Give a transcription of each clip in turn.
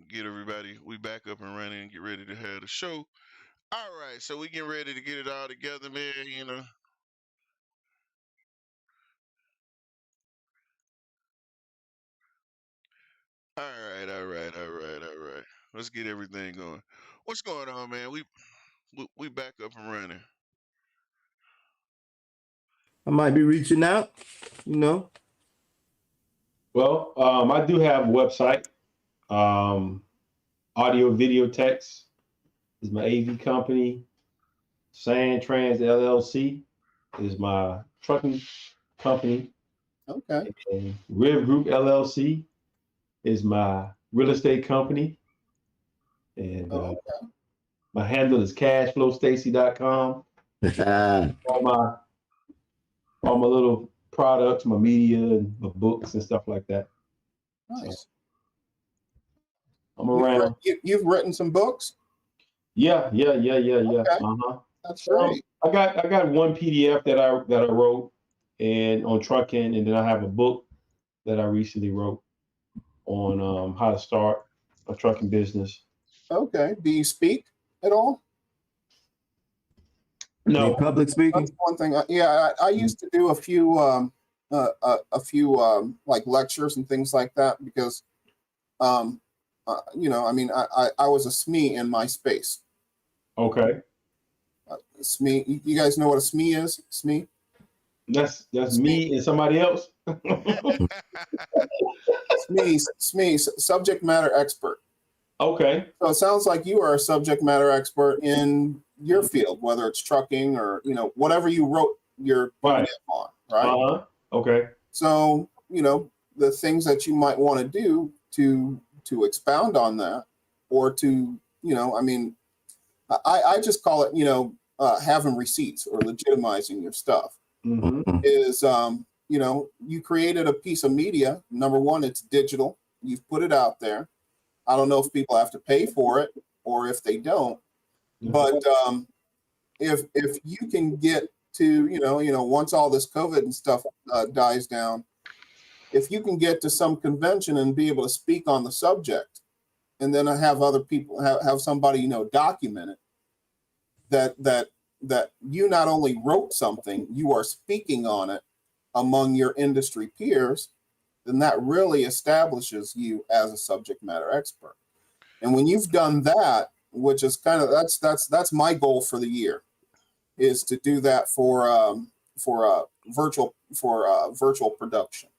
Get everybody, we back up and running and get ready to have the show. All right, so we getting ready to get it all together, man. All right, all right, all right, all right. Let's get everything going. What's going on, man? We back up and running. I might be reaching out, you know. Well, I do have a website. Um, Audio Video Text is my AV company. Sand Trans LLC is my trucking company. Okay. And Riv Group LLC is my real estate company. And my handle is cashflowstacy.com. all my all my little products, my media and my books and stuff like that. Nice. So I'm around. You've written some books? Yeah. Okay. Uh-huh. That's great. I got one PDF that I wrote and on trucking, and then I have a book that I recently wrote on how to start a trucking business. Okay. Do you speak at all? No. Any public speaking? That's one thing. I used to do a few like lectures and things like that because, I mean, I was a SME in my space. Okay. SME. You guys know what a SME is? SME. That's me and somebody else. SME, subject matter expert. Okay. So it sounds like you are a subject matter expert in your field, whether it's trucking or whatever you wrote your Right. PDF on, right? Okay. So the things that you might want to do to expound on that, or to I mean, I just call it having receipts or legitimizing your stuff. Mm-hmm. Is you created a piece of media. Number one, it's digital. You've put it out there. I don't know if people have to pay for it or if they don't, but if you can get to once all this COVID and stuff dies down, if you can get to some convention and be able to speak on the subject, and then have other people have somebody document it, that you not only wrote something, you are speaking on it among your industry peers, then that really establishes you as a subject matter expert. And when you've done that, which is kind of that's my goal for the year, is to do that for virtual production.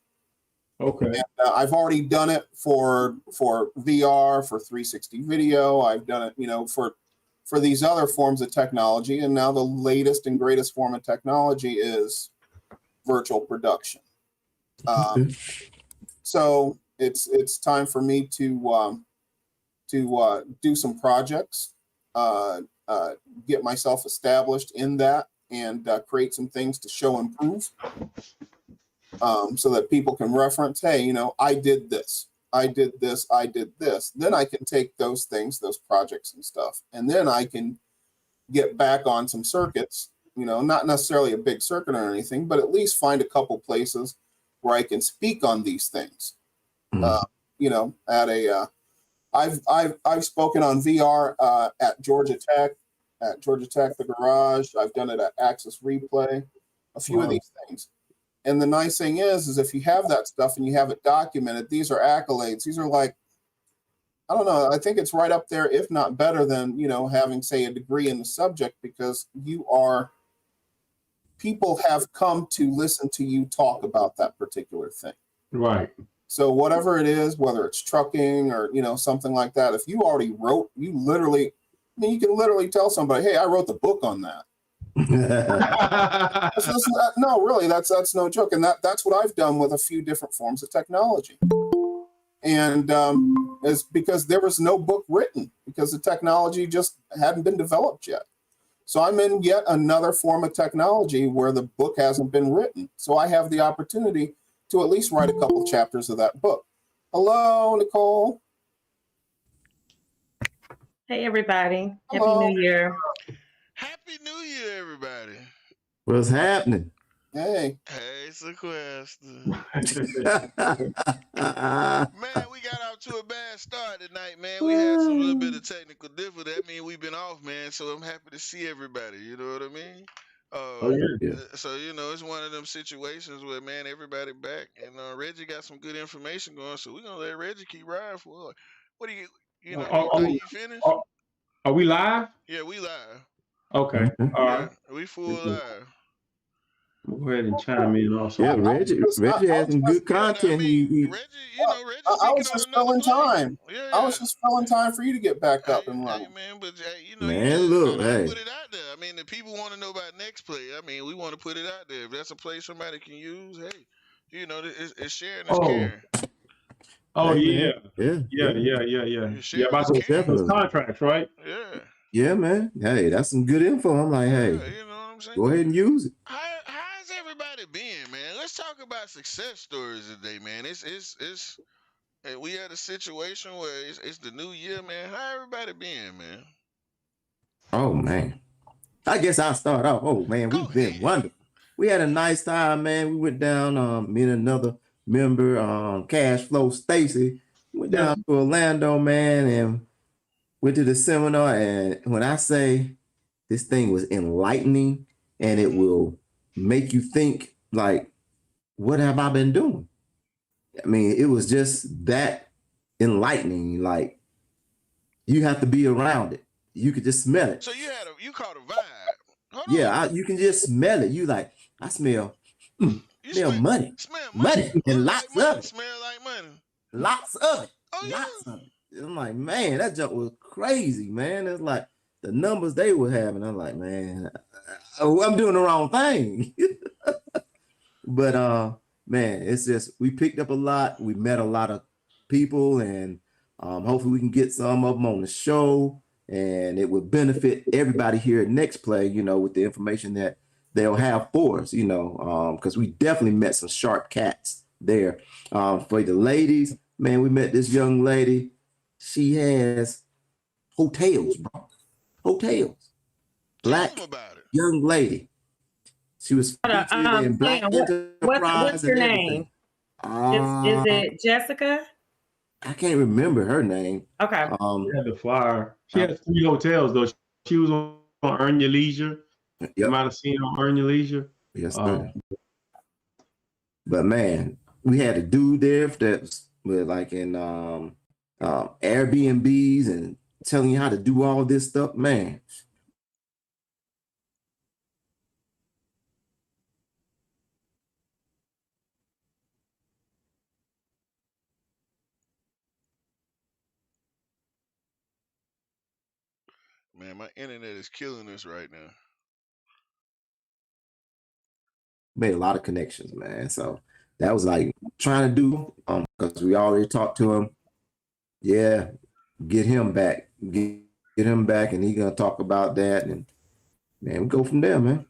Okay. And, I've already done it for VR, for 360 video. I've done it, for these other forms of technology, and now the latest and greatest form of technology is virtual production. So it's time for me to do some projects, get myself established in that, and create some things to show and prove, so that people can reference, hey, I did this, I did this, I did this. Then I can take those things, those projects and stuff, and then I can get back on some circuits, not necessarily a big circuit or anything, but at least find a couple places where I can speak on these things. At a I've spoken on VR at Georgia Tech, the Garage. I've done it at Access Replay, a few of these things. And the nice thing is if you have that stuff and you have it documented, these are accolades. These are like, I don't know, I think it's right up there, if not better than, having, say, a degree in the subject, because people have come to listen to you talk about that particular thing. Right. So whatever it is, whether it's trucking or, something like that, if you already wrote, you can literally tell somebody, hey, I wrote the book on that. No, really, that's no joke. And that's what I've done with a few different forms of technology. And it's because there was no book written, because the technology just hadn't been developed yet. So I'm in yet another form of technology where the book hasn't been written. So I have the opportunity to at least write a couple of chapters of that book. Hello, Nicole. Hey, everybody. Hello. Happy New Year. Happy New Year, everybody. What's happening? Hey. Hey, sequester. Ah, Man, we got out to a bad start tonight, man. We had some little bit of technical difficulty. That means we've been off, man. So I'm happy to see everybody. You know what I mean? Oh yeah. yeah. So it's one of them situations where, man, everybody back, and Reggie got some good information going. So we're gonna let Reggie keep riding for it. What do you know? Are, Are we, you finished? are we live? Yeah, we live. Okay. Mhm. All Yeah, right. we full live. We'll go ahead and chime in also. Yeah, I was Reggie has some good Yeah, I content. mean, Reggie, Reggie I speaking was on just another filling plane. time. Yeah, I was just filling time for you to get back up and Hey, running. man, but you Man, look, I hey. put it out there. I mean, the people want to know about next play. I mean, we want to put it out there. If that's a play somebody can use, hey, it's sharing is Oh, caring. oh Hey, yeah. man. Yeah. Sharing About is those caring. definitely. contracts, right? Yeah. Yeah, man. Hey, that's some good info. I'm like, Yeah, hey, you know what I'm saying? go ahead and use it. How's everybody been, man? Let's talk about success stories today, man. It's we had a situation where it's the new year, man. How everybody been, man? Oh man. I guess I'll start off. Oh man, Go we've been ahead. wonderful. We had a nice time, man. We went down, me and another member, Cash Flow Stacy, went Yes. down to Orlando, man, and went to the seminar. And when I say this thing was enlightening and it will make you think, like, what have I been doing? I mean, it was just that enlightening. Like, you have to be around it. You could just smell it. So you caught a vibe. Hold Yeah, on. you can just smell it. You like, I smell, You smell money, smell money, Look and like lots money. of it, Smell like money. lots of it, Oh lots yeah. of it. I'm like, man, that junk was crazy, man. It's like the numbers they were having. I'm like, man, I'm doing the wrong thing. But man, it's just we picked up a lot. We met a lot of people, and hopefully we can get some of them on the show, and it would benefit everybody here at Next Play. You know, with the information that they'll have for us. You know, because we definitely met some sharp cats there. For the ladies, man, we met this young lady. She has hotels, bro. Hotels. Tell Black them about it. young lady. She was featured in Black Sam, Enterprise what's your and everything. name? Is it Jessica? I can't remember her name. Okay. She had the flyer. She had 3 hotels though. She was on Earn Your Leisure. You Yep. might have seen her on Earn Your Leisure. Yes, sir. But man, we had a dude there that was like in Airbnbs and telling you how to do all this stuff, man. Man, my internet is killing us right now. Made a lot of connections, man. So that was like trying to do because we already talked to him. Yeah, get him back. Get him back, and he's gonna talk about that, and man, we go from there, man.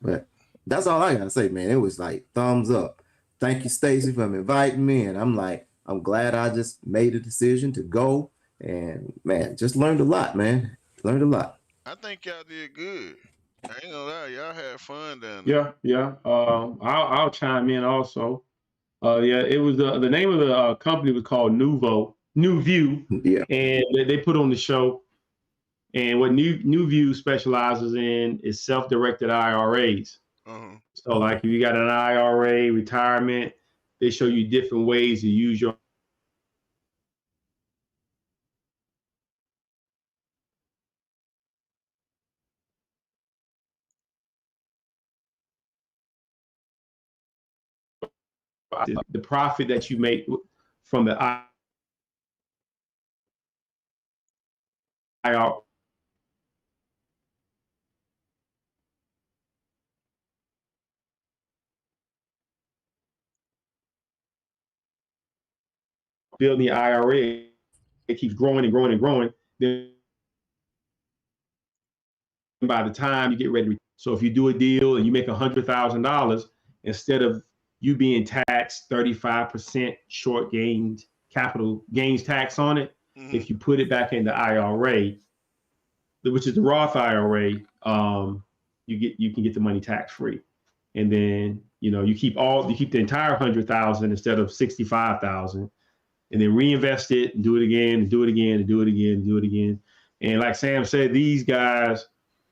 But that's all I gotta say, man. It was like thumbs up. Thank you, Stacy, for inviting me, and I'm glad I just made a decision to go, and man, just learned a lot, man. Learned a lot. I think y'all did good. I ain't gonna lie, y'all had fun down there. Yeah. I'll chime in also. Yeah, it was the name of the company was called New View, Yeah. and they put on the show. And what New View specializes in is self-directed IRAs. Uh-huh. So, like if you got an IRA, retirement, they show you different ways to use your the profit that you make from the IRA. Building the IRA, it keeps growing and growing and growing. Then by the time you get ready, so if you do a deal and you make $100,000, instead of you being taxed 35% short gains capital gains tax on it, if you put it back in the IRA, which is the Roth IRA, you can get the money tax free. And then You keep the entire 100,000 instead of 65,000, and then reinvest it and do it again and do it again and do it again and do it again. And like Sam said, these guys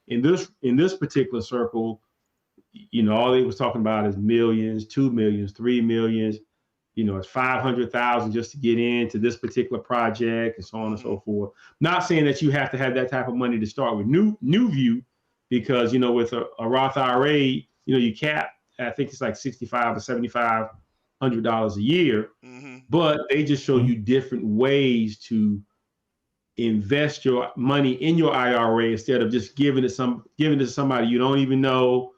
in this particular circle, all they was talking about is millions, 2 millions, 3 millions. It's 500,000 just to get into this particular project and so on and so forth. Not saying that you have to have that type of money to start with New View, because with a Roth IRA, you cap, I think it's like $6,500 or $7,500 a year. Mm-hmm. But they just show you different ways to invest your money in your IRA instead of just giving it to somebody you don't even know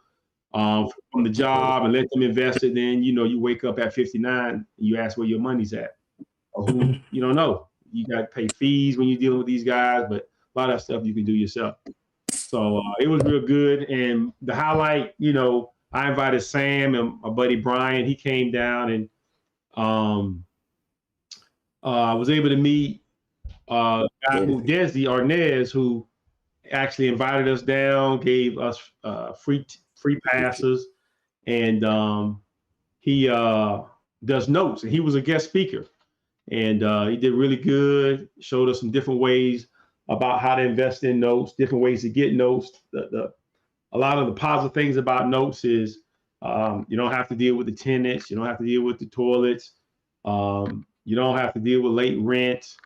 from the job and let them invest it. Then you wake up at 59 and you ask where your money's at, or who you don't know. You got to pay fees when you're dealing with these guys, but a lot of that stuff you can do yourself. So it was real good. And the highlight, I invited Sam and my buddy Brian. He came down, and I was able to meet a guy who Desi Arnaz, who actually invited us down, gave us free passes, and he does notes, and he was a guest speaker, and he did really good. Showed us some different ways about how to invest in notes, different ways to get notes. A lot of the positive things about notes is you don't have to deal with the tenants, you don't have to deal with the toilets, you don't have to deal with late rent.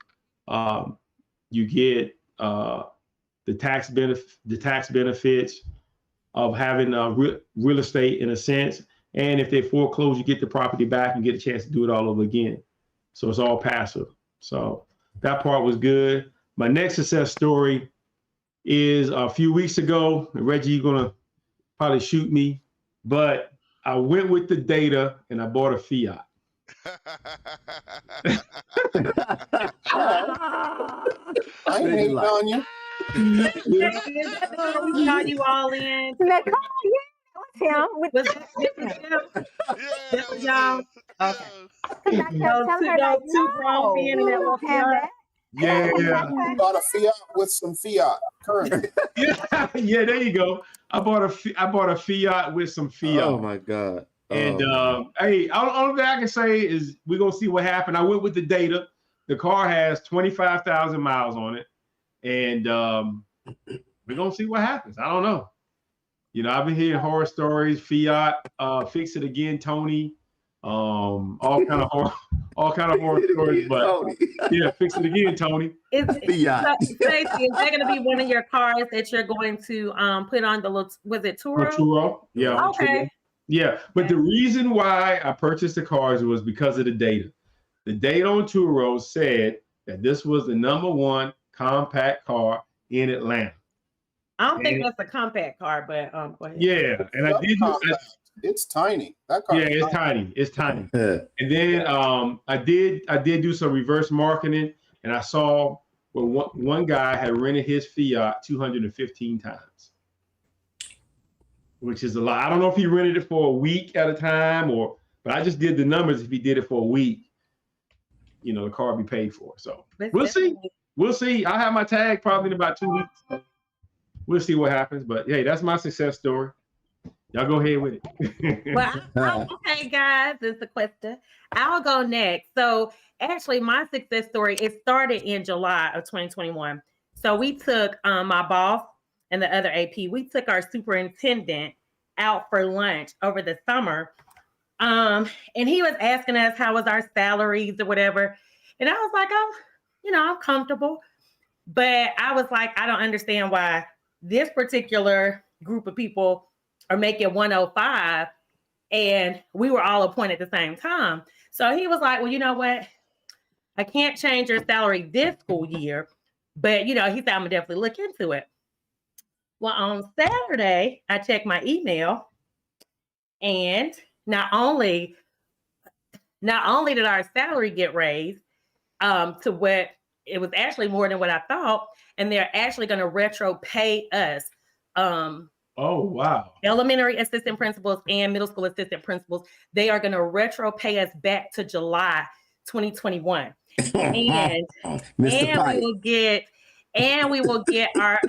You get the tax benefits of having real estate in a sense. And if they foreclose, you get the property back and get a chance to do it all over again. So it's all passive. So that part was good. My next success story is a few weeks ago. Reggie, you're gonna probably shoot me, but I went with the data and I bought a Fiat. I ain't hating on you. We got you all in. Nicole, yeah, that was him. Was that was y'all? Okay. Because I kept telling her, like, Two grown men in that we little don't have Fiat. that. Yeah. Bought a Fiat with some Fiat currency. Yeah, there you go. I bought a Fiat with some Fiat. Oh my God. And hey, all that I can say is we're gonna see what happened. I went with the data. The car has 25,000 miles on it, and we're gonna see what happens. I don't know. I've been hearing horror stories. Fiat, fix it again, Tony. All kind of horror stories, but yeah, fix it again, Tony. Fiat. Stacey, is that going to be one of your cars that you're going to put on the little? Was it Turo? Turo, yeah. Okay. Turo. Yeah, but the reason why I purchased the cars was because of the data. The data on Turo said that this was the #1 compact car in Atlanta. I don't think that's a compact car, but go ahead. Yeah, and I did. It's tiny. That car. Yeah, it's tiny. It's tiny. And then I did do some reverse marketing, and I saw where one guy had rented his Fiat 215 times, which is a lot. I don't know if he rented it for a week at a time but I just did the numbers. If he did it for a week, the car would be paid for. So we'll see. We'll see. I'll have my tag probably in about 2 weeks. We'll see what happens. But hey, that's my success story. Y'all go ahead with it. Well, okay, guys, this is the question. I'll go next. So actually, my success story, it started in July of 2021. So we took my boss and the other AP, we took our superintendent out for lunch over the summer. And he was asking us how was our salaries or whatever. And I was like, oh, I'm comfortable. But I was like, I don't understand why this particular group of people are making 105 and we were all appointed at the same time. So he was like, well, you know what? I can't change your salary this school year, but he said, I'm gonna definitely look into it. Well, on Saturday, I checked my email, and not only did our salary get raised to what it was actually more than what I thought, and they're actually going to retro pay us. Oh, wow. Elementary assistant principals and middle school assistant principals, they are going to retro pay us back to July 2021. And we will get our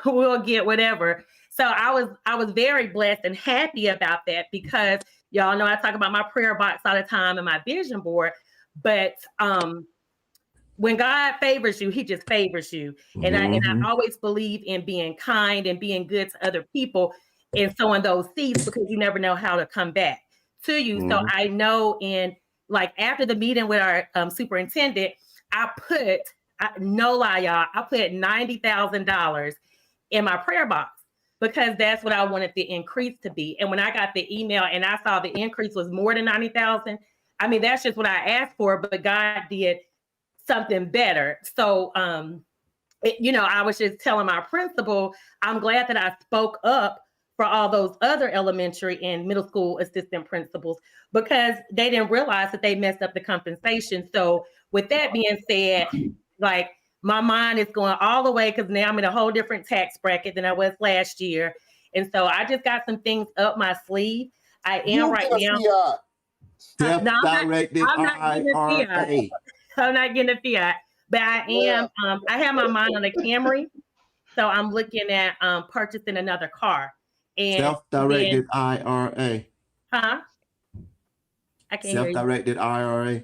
we'll get whatever. So I was very blessed and happy about that, because y'all know I talk about my prayer box all the time and my vision board. But when God favors you, he just favors you. And I always believe in being kind and being good to other people and sowing those seeds, because you never know how to come back to you. So I know, in like after the meeting with our superintendent, no lie, y'all, I put $90,000 in my prayer box, because that's what I wanted the increase to be. And when I got the email and I saw the increase was more than 90,000, I mean, that's just what I asked for, but God did something better. So, I was just telling my principal, I'm glad that I spoke up for all those other elementary and middle school assistant principals, because they didn't realize that they messed up the compensation. So with that being said, like, my mind is going all the way, because now I'm in a whole different tax bracket than I was last year. And so I just got some things up my sleeve. I am right now. Self-directed IRA. I'm not getting a Fiat, but I am. I have my mind on a Camry, so I'm looking at purchasing another car. And self-directed IRA. Huh? I can't hear you. Self-directed IRA.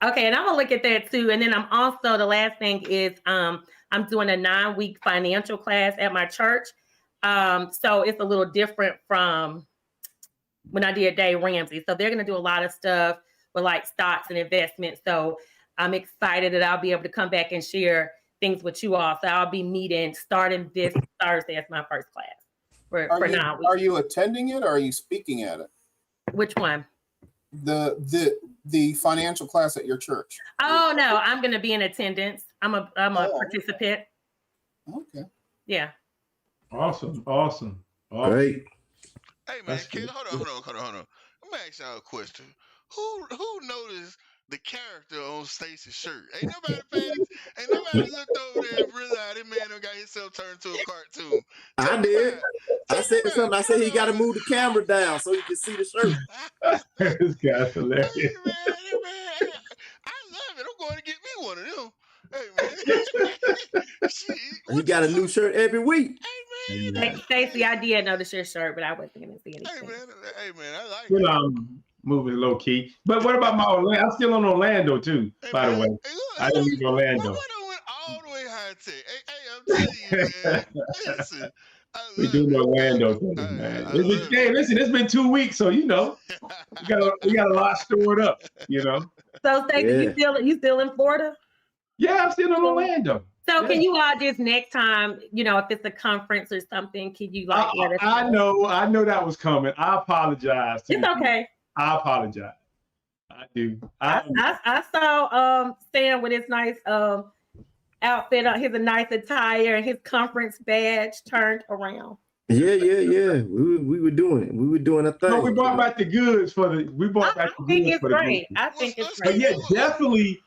Okay, and I'm gonna look at that too. And then I'm also, the last thing is I'm doing a 9-week financial class at my church. So it's a little different from when I did Dave Ramsey. So they're gonna do a lot of stuff with like stocks and investments. So I'm excited that I'll be able to come back and share things with you all. So I'll be meeting starting this Thursday as my first class for 9 weeks. Are you attending it, or are you speaking at it? Which one? The financial class at your church. Oh no, I'm going to be in attendance. I'm a participant. Okay. Yeah. Awesome. Great. Hey man, kid, hold on. Let me ask y'all a question. Who noticed the character on Stacy's shirt? Ain't nobody looked over there and realized this man done got himself turned to a cartoon. I did. I said something. I said he got to move the camera down so you can see the shirt. This guy's hilarious. Hey man, I love it. I'm going to get me one of them. Hey man, He got a new shirt every week. Hey man, Stacy, I did notice your shirt, but I wasn't going to see anything. Hey man, I like Well, it. I'm moving low key. But what about my Orlando? I'm still on Orlando too, Hey, by the man, way. hey, look, I didn't leave Orlando. What went all the way high tech? Hey, I'm telling you, man. Listen, We do Orlando, man. Listen, it's been 2 weeks, so we got a lot stored up, So Stacy, you still in Florida? Yeah, I'm still in Orlando. So can you all just next time, if it's a conference or something, can you let us know? I know that was coming. I apologize. It's okay. I apologize. I do. I saw Stan with his nice outfit on, his nice attire and his conference badge turned around. Yeah. We were doing it. We were doing a thing. No, we brought back the goods I think it's great. I think it's great. But yeah, definitely.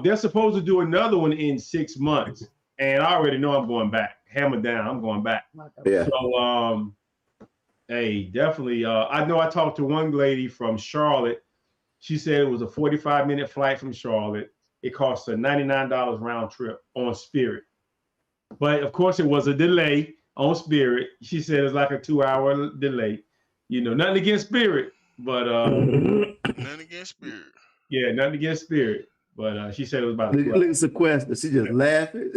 They're supposed to do another one in 6 months, and I already know I'm going back. Hammer down, I'm going back. Yeah. So, hey, definitely. I know I talked to one lady from Charlotte. She said it was a 45-minute flight from Charlotte. It cost her $99 round trip on Spirit, but of course it was a delay on Spirit. She said it's like a 2-hour delay. Nothing against Spirit, but nothing against Spirit. Yeah, nothing against Spirit. But she said it was about a look at Sequester. She just laughing.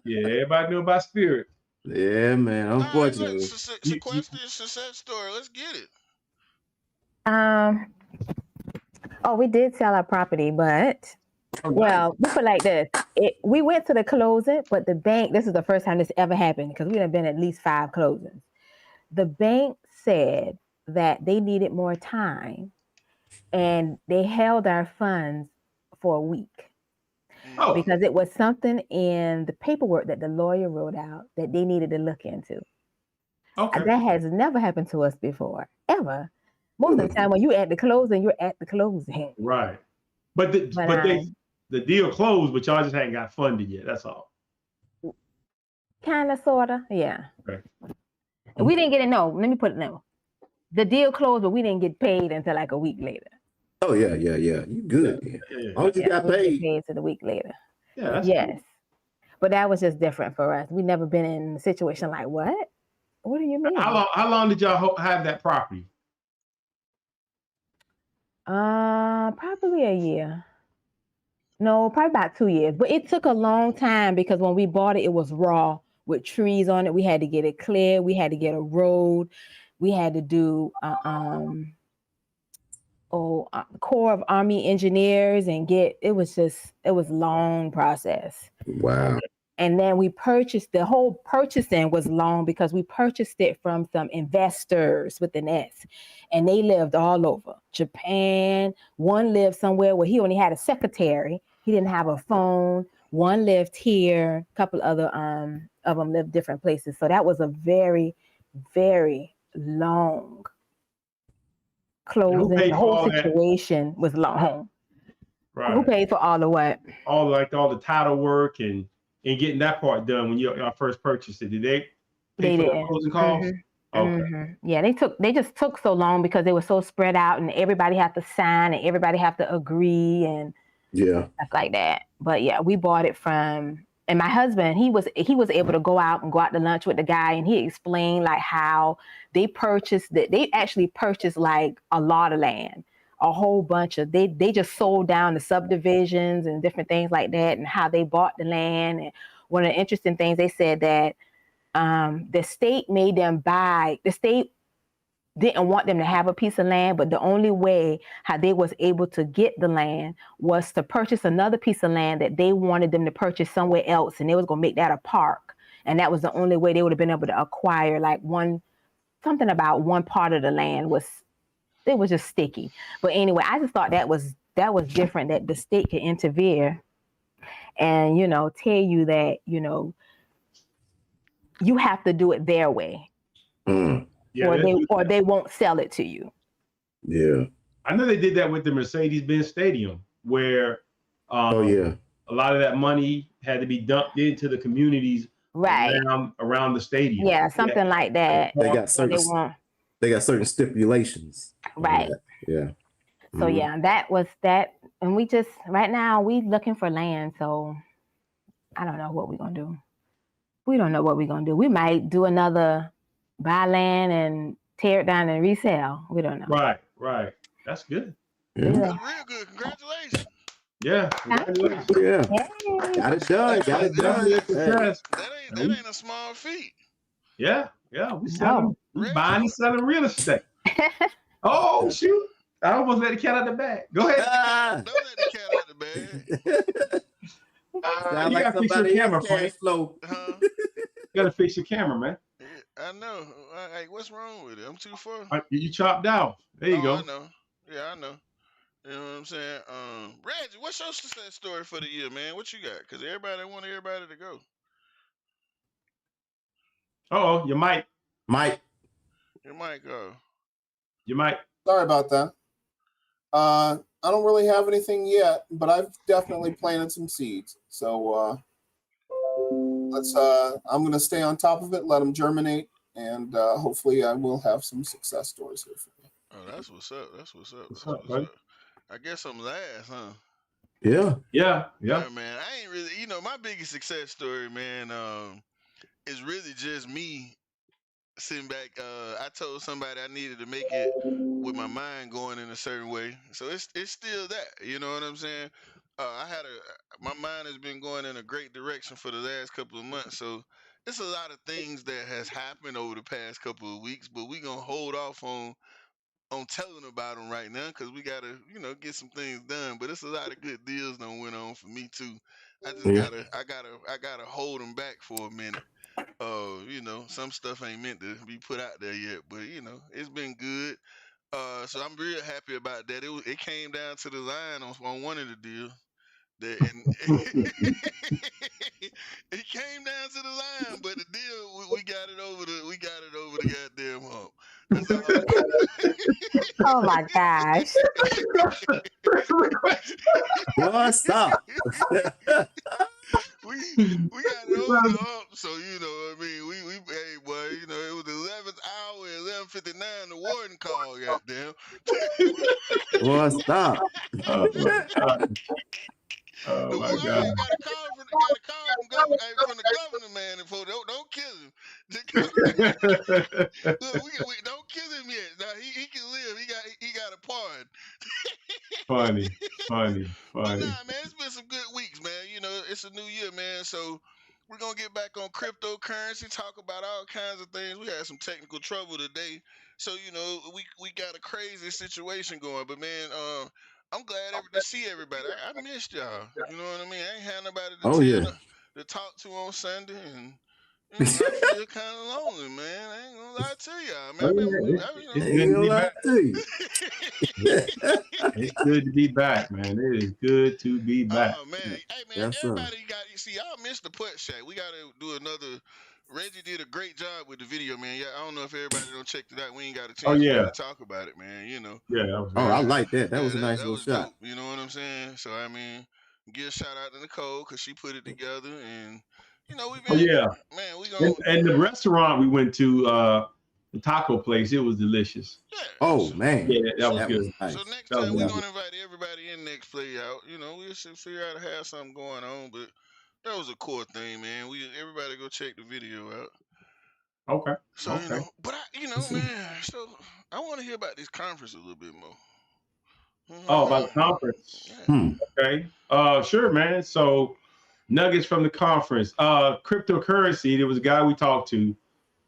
Yeah, everybody knew about Spirit. Yeah, man. Unfortunately. Sequester success story. Let's get it. We did sell our property, but well, we put like this. We went to the closing, but the bank, this is the first time this ever happened because we have been at least 5 closings. The bank said that they needed more time and they held our funds for a week. Because it was something in the paperwork that the lawyer wrote out that they needed to look into. Okay. That has never happened to us before, ever. Most of the time when you're at the closing, you're at the closing. Right. But the deal closed, but y'all just hadn't got funded yet. That's all. Kind of, sort of, yeah. Okay. We didn't get it, no. Let me put it no. The deal closed, but we didn't get paid until like a week later. Oh, yeah. You good. Yeah. Oh, you got paid. Paid to the week later. Yeah. Yes. Cool. But that was just different for us. We never been in a situation like what? What do you mean? How long did y'all have that property? Probably a year. No, probably about 2 years. But it took a long time because when we bought it, it was raw with trees on it. We had to get it clear. We had to get a road. We had to do Corps of Army Engineers and it was a long process. Wow. And then we purchased, the whole purchasing was long because we purchased it from some investors with an S, and they lived all over Japan. One lived somewhere where he only had a secretary. He didn't have a phone. One lived here. A couple other of them lived different places. So that was a very, very long closing. The whole situation was long. Right. Who paid for all the what? All the title work and getting that part done when y'all first purchased it. Did they pay for the closing costs? Mm-hmm. Okay. Mm-hmm. Yeah, they just took so long because they were so spread out and everybody had to sign and everybody had to agree and stuff like that. But yeah, we bought it from, and my husband, he was able to go out to lunch with the guy, and he explained like how they purchased it. They actually purchased like a lot of land, a whole bunch of, they just sold down the subdivisions and different things like that, and how they bought the land. And one of the interesting things, they said that the state made them buy, the state didn't want them to have a piece of land, but the only way how they was able to get the land was to purchase another piece of land that they wanted them to purchase somewhere else, and they was going to make that a park. And that was the only way they would have been able to acquire like something about one part of the land was just sticky. But anyway, I just thought that was different, that the state could interfere and, tell you that, you have to do it their way. Yeah, or they won't sell it to you. Yeah. I know they did that with the Mercedes-Benz Stadium, where a lot of that money had to be dumped into the communities around the stadium. Yeah, something like that. They got certain stipulations. Right. Yeah. So that was that. And we just, right now, we looking for land. So I don't know what we're going to do. We don't know what we're going to do. We might do another buy land and tear it down and resell. We don't know. Right. That's good. Yeah. That's real good. Congratulations. Yeah. Congratulations. Yeah. Got it done. That ain't a small feat. Yeah. We buying and selling real estate. Oh shoot. I almost let the cat out the bag. Go ahead. Don't let the cat out the bag. Sound like gotta fix your camera, cash flow. You gotta fix your camera, man. I know. Hey, what's wrong with it? I'm too far. You chopped out. There you go. I know. Yeah, I know. You know what I'm saying? Reggie, what's your success story for the year, man? What you got? Because everybody want everybody to go. Oh, your mic. Your mic go. Your mic. Sorry about that. I don't really have anything yet, but I've definitely planted some seeds. So I'm going to stay on top of it, let them germinate, and hopefully I will have some success stories here for you. Oh, that's what's up. What's up. I guess I'm last, huh? Yeah. Yeah, man. I ain't really, my biggest success story, man, is really just me sitting back. I told somebody I needed to make it with my mind going in a certain way. So it's still that, you know what I'm saying? My mind has been going in a great direction for the last couple of months. So it's a lot of things that has happened over the past couple of weeks, but we gonna hold off on telling about them right now because we gotta, get some things done. But it's a lot of good deals that went on for me too. I just gotta hold them back for a minute. Some stuff ain't meant to be put out there yet, but it's been good. So I'm real happy about that. It came down to the line on one of the deals. It came down to the line, but the deal we got it over the goddamn hump. Oh my gosh! Boy, stop. We got it over the hump, so what I mean. We hey boy, it was the 11th hour, 11:59. The warden called, goddamn. Boy, stop. Oh my God! Got a call from the governor, man. And don't kill him. Look, we don't kill him yet. Now he can live. He got a pardon. funny. But nah, man, it's been some good weeks, man. You know, it's a new year, man. So we're gonna get back on cryptocurrency, talk about all kinds of things. We had some technical trouble today, so you know we got a crazy situation going. But man, I'm glad to see everybody. I missed y'all. You know what I mean? I ain't had nobody to talk to on Sunday, and you know, I feel kind of lonely, man. I ain't gonna lie to y'all, man. It's good to be back. It's good to be back, man. It is good to be back. Oh man, hey man, everybody you see, y'all missed the putt shack. We gotta do another. Reggie did a great job with the video, man. Yeah, I don't know if everybody don't check it out. We ain't got a chance to talk about it, man. You know. Yeah. I like that. That was a nice little shot. Dope, you know what I'm saying? So I mean, give a shout out to Nicole because she put it together, and you know we've been. Man, we gonna. And the restaurant we went to, the taco place, it was delicious. Yeah. Oh man. Yeah, that was good. Nice. So next time we're gonna invite everybody in next play out. You know, we should figure out to have something going on, but that was a core thing, man. Everybody go check the video out. Okay. So you know, but man. So I want to hear about this conference a little bit more. Oh, about the conference. Yeah. Okay. Sure, man. So nuggets from the conference. Cryptocurrency. There was a guy we talked to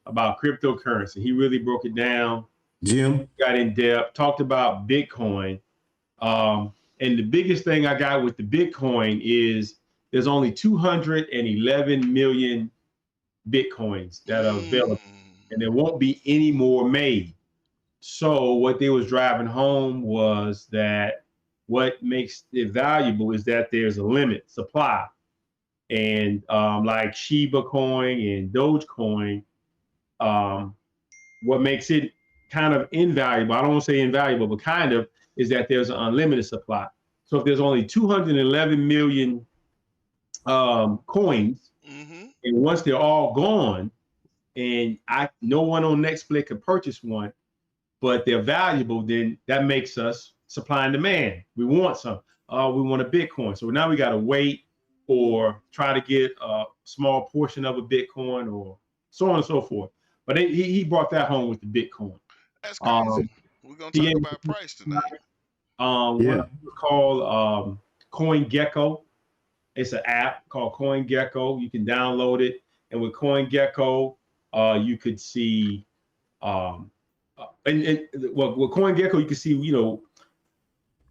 about cryptocurrency. He really broke it down. Jim got in depth, talked about Bitcoin. And the biggest thing I got with the Bitcoin is there's only 211 million Bitcoins that are available, and there won't be any more made. So what they was driving home was that what makes it valuable is that there's a limit supply. And like Shiba coin and Dogecoin, what makes it kind of invaluable, I don't want to say invaluable, but kind of, is that there's an unlimited supply. So if there's only 211 million coins, and once they're all gone, and no one on NextSplit can purchase one, but they're valuable, then that makes us supply and demand. We want some. We want a Bitcoin. So now we got to wait or try to get a small portion of a Bitcoin or so on and so forth. But he brought that home with the Bitcoin. That's crazy. We're going to talk about price tonight. What called CoinGecko. It's an app called CoinGecko. You can download it. And with CoinGecko, you could see, with CoinGecko, you can see,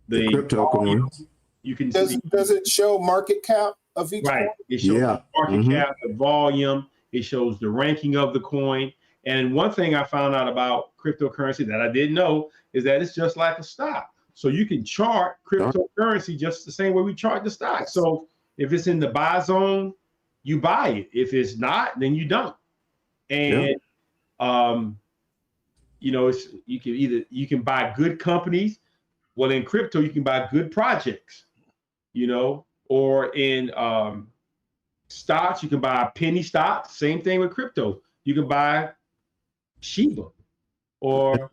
the crypto coins. You can see. Does it show market cap of each coin? It shows the market cap, the volume. It shows the ranking of the coin. And one thing I found out about cryptocurrency that I didn't know is that it's just like a stock. So you can chart cryptocurrency just the same way we chart the stock. So if it's in the buy zone, you buy it. If it's not, then you don't. And you can buy good companies. Well, in crypto, you can buy good projects, or in stocks, you can buy penny stocks. Same thing with crypto. You can buy Shiba, or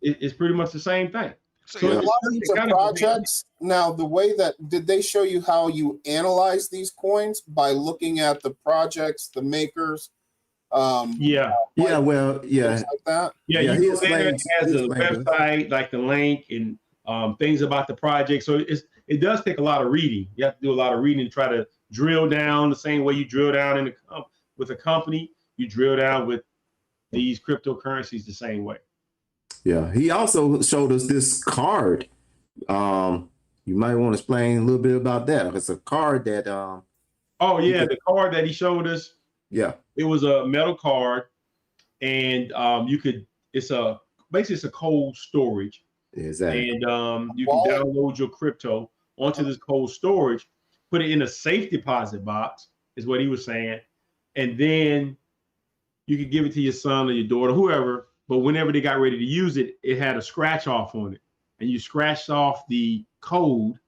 it's pretty much the same thing. So a lot of these are projects. Now, the way did they show you how you analyze these coins by looking at the projects, the makers? Like that. Yeah, you go there, it has a website, like the link, and things about the project. So it does take a lot of reading. You have to do a lot of reading to try to drill down the same way you drill down with a company. You drill down with these cryptocurrencies the same way. Yeah, he also showed us this card. You might want to explain a little bit about that. It's a card that the card that he showed us. Yeah, it was a metal card, and it's a cold storage. Exactly. And you can download your crypto onto this cold storage, put it in a safe deposit box, is what he was saying, and then you could give it to your son or your daughter, whoever. But whenever they got ready to use it, it had a scratch off on it, and you scratched off the code,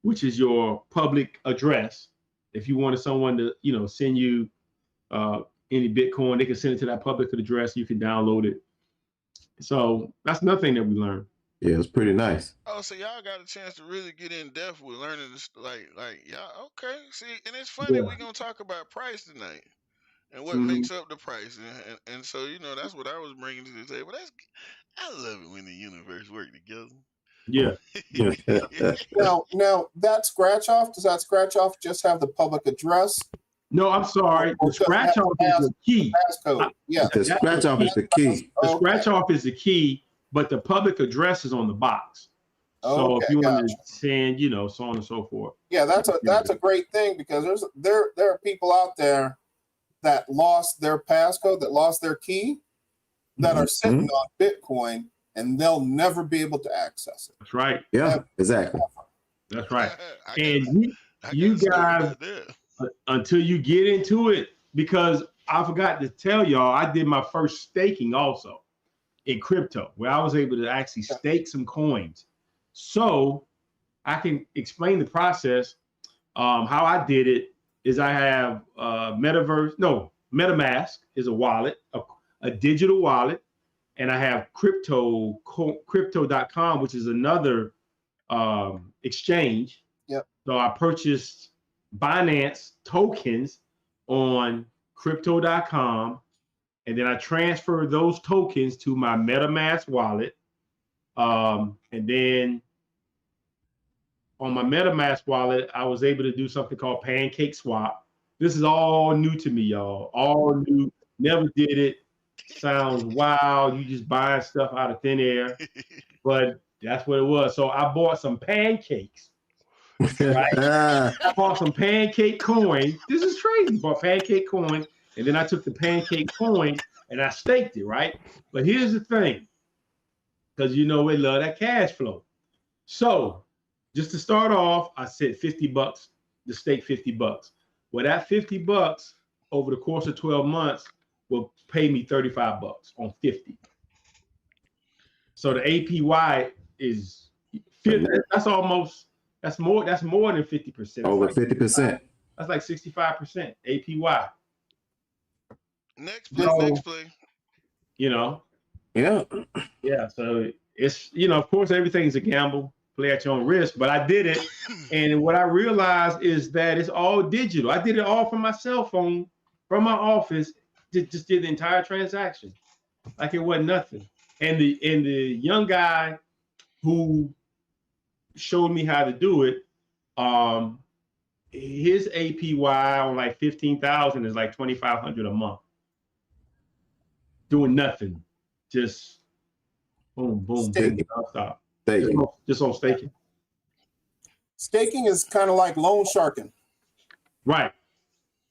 which is your public address. If you wanted someone to, send you any Bitcoin, they can send it to that public address. You can download it. So that's another thing that we learned. Yeah, it's pretty nice. Oh, so y'all got a chance to really get in depth with learning this, like y'all. Okay, see, and it's funny we're gonna talk about price tonight. and what makes up the price, and so that's what I was bringing to the table. I love it when the universe work together. Yeah. Now that scratch off, does that scratch off just have the public address? No, I'm sorry. The scratch off is the key. Passcode. Yeah. The scratch off is the key. The scratch off is the key, but the public address is on the box. So if you understand, so on and so forth. Yeah, that's a great thing, because there are people out there that lost their passcode, that lost their key, that are sitting on Bitcoin, and they'll never be able to access it. That's right. Yeah, exactly. That's right. And you guys, until you get into it, because I forgot to tell y'all, I did my first staking also in crypto, where I was able to actually stake some coins. So I can explain the process. How I did it is I have MetaMask is a wallet, a digital wallet, and I have crypto.com, which is another exchange. Yep. So I purchased Binance tokens on crypto.com, and then I transferred those tokens to my MetaMask wallet. And then on my MetaMask wallet, I was able to do something called Pancake Swap. This is all new to me, y'all. All new. Never did it. Sounds wild. You just buying stuff out of thin air. But that's what it was. So I bought some pancakes. Right? I bought some pancake coin. This is crazy. Bought pancake coin. And then I took the pancake coin and I staked it, right? But here's the thing. Because we love that cash flow. So just to start off, I said $50 to stake $50. Well, that $50 over the course of 12 months will pay me $35 on 50. So the APY is 50. That's more than 50%. Over 50%. That's like 65% APY. Next play. Yeah. Yeah. So it's, of course, everything's a gamble. Play at your own risk, but I did it. And what I realized is that it's all digital. I did it all from my cell phone, from my office, just did the entire transaction. Like it wasn't nothing. And the young guy who showed me how to do it, his APY on like 15,000 is like 2,500 a month. Doing nothing. Just boom, boom, boom, nonstop. Just on staking. Staking is kind of like loan sharking. Right.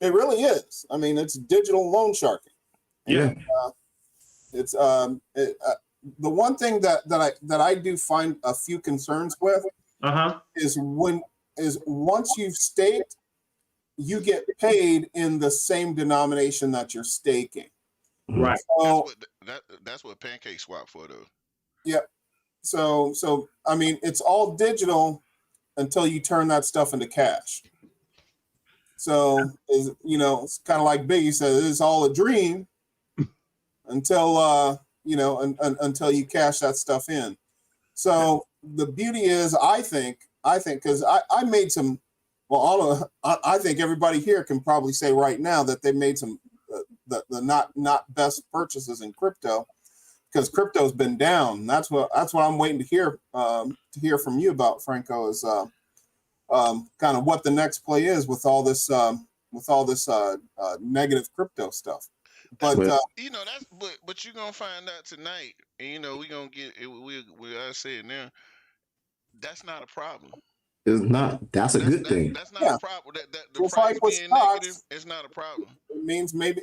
It really is. I mean, it's digital loan sharking. Yeah. It's the one thing that I do find a few concerns with is once you've staked, you get paid in the same denomination that you're staking. Right. So that's what Pancake Swap for, though. Yep. So I mean, it's all digital until you turn that stuff into cash. So it's kind of like Biggie said, it's all a dream until until you cash that stuff in. So the beauty is, I think because I made some. Well, I think everybody here can probably say right now that they made some the not best purchases in crypto, because crypto's been down. That's what I'm waiting to hear from you about, Franco, is kind of what the next play is with all this negative crypto stuff. But but you're gonna find out tonight, and we're gonna get it. We I say it now. That's not a problem. It's not. That's a good thing. That's not a problem. That the price being negative, it's not a problem. It means maybe,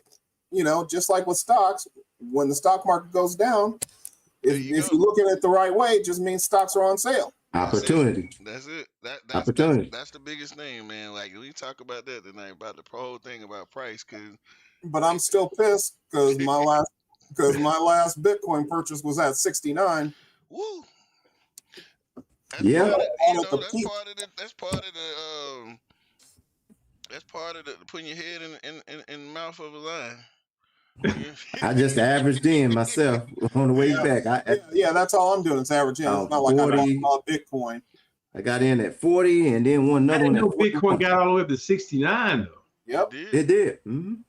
just like with stocks, when the stock market goes down, if you're looking at it the right way, it just means stocks are on sale. Opportunity. That's it. That's opportunity. That's the biggest thing, man. Like, we talk about that tonight, about the whole thing about price. But I'm still pissed because my last Bitcoin purchase was at 69. Woo. That's part of the putting your head in the mouth of a lion. I just averaged in myself on the way back. That's all I'm doing. It's averaging. It's not like 40, I bought Bitcoin. I got in at 40 and then another one. Bitcoin got all the way up to 69 though. Yep, it did. Mm-hmm.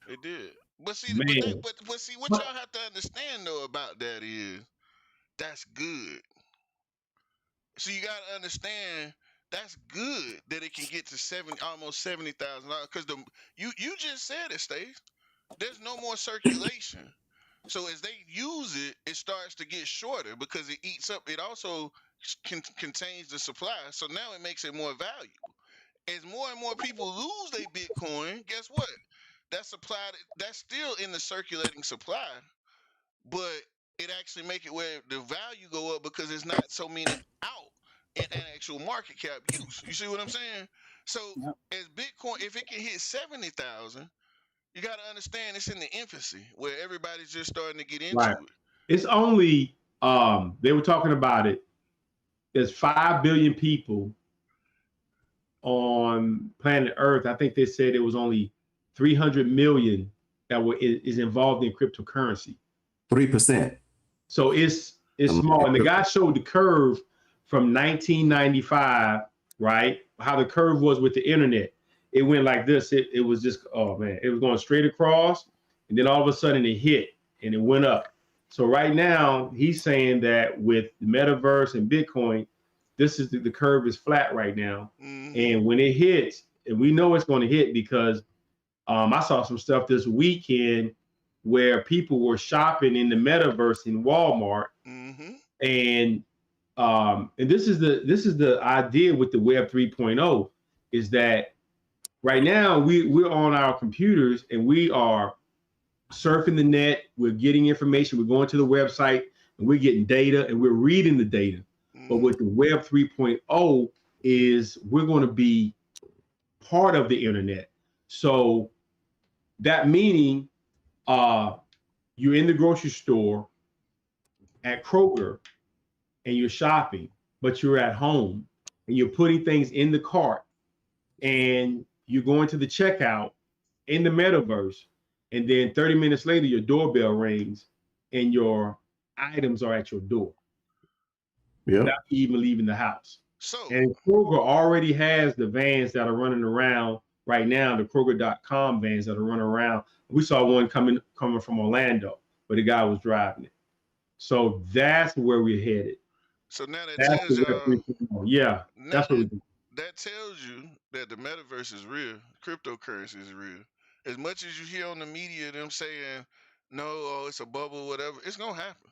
It did. But see, Man. but see, what But- y'all have to understand though about that is that's good. So you gotta understand that's good that it can get to almost $70,000. Because you just said it, Stace. There's no more circulation. So as they use it, it starts to get shorter because it eats up. It also contains the supply. So now it makes it more valuable. As more and more people lose their Bitcoin, guess what? That supply, that's still in the circulating supply, but it actually make it where the value go up because there's not so many out in an actual market cap use. You see what I'm saying? So Yep. as Bitcoin, if it can hit 70,000, you got to understand it's in the infancy where everybody's just starting to get into Right. it. It's only they were talking about it. There's 5 billion people on planet Earth. I think they said it was only 300 million that is involved in cryptocurrency. 3%. So it's small. And the guy showed the curve from 1995, right? How the curve was with the internet. It went like this. It was just, oh man, it was going straight across. And then all of a sudden it hit and it went up. So right now he's saying that with the metaverse and Bitcoin, this is the curve is flat right now. Mhm. And when it hits, and we know it's going to hit because I saw some stuff this weekend where people were shopping in the metaverse in Walmart, Mhm. and this is the idea with the Web 3.0 is that right now we're on our computers and we are surfing the net, we're getting information, we're going to the website and we're getting data and we're reading the data. But with the Web 3.0 is we're going to be part of the internet. So that meaning you're in the grocery store at Kroger and you're shopping, but you're at home and you're putting things in the cart and you're going to the checkout in the metaverse. And then 30 minutes later, your doorbell rings and your items are at your door. Yeah. Without even leaving the house. So And Kroger already has the vans that are running around right now, the Kroger.com vans that are running around. We saw one coming from Orlando, but the guy was driving it. So that's where we're headed. so now that That's tells the Web y'all 3.0. Yeah, now that's what we that, do. that tells you that the metaverse is real, cryptocurrency is real. As much as you hear on the media them saying no, oh, it's a bubble, whatever, it's gonna happen.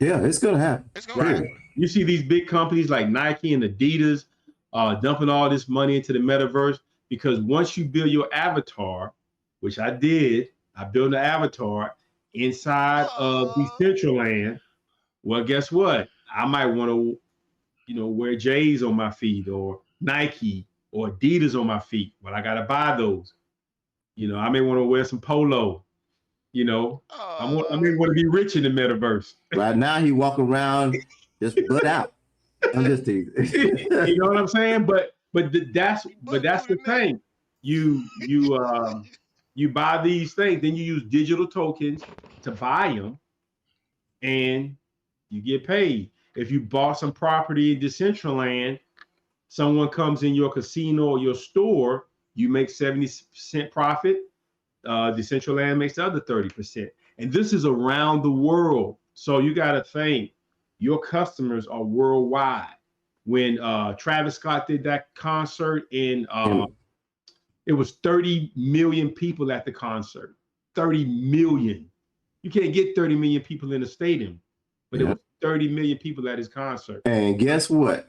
Yeah, it's gonna happen. It's gonna Right. happen. You see these big companies like Nike and Adidas dumping all this money into the metaverse because once you build your avatar, which I did, I built an avatar inside of Decentraland. Well, guess what? I might want to, wear J's on my feet or Nike or Adidas on my feet. Well, I gotta buy those. I may want to wear some polo. I may want to be rich in the metaverse. Right now he walk around just butt out. I'm just teasing. You know what I'm saying? But that's the thing. You buy these things, then you use digital tokens to buy them, and you get paid. If you bought some property in Decentraland, someone comes in your casino or your store, you make 70% profit. Decentraland makes the other 30%. And this is around the world. So you got to think your customers are worldwide. When Travis Scott did that concert in, it was 30 million people at the concert. 30 million. You can't get 30 million people in a stadium, but it was 30 million people at his concert. And guess what?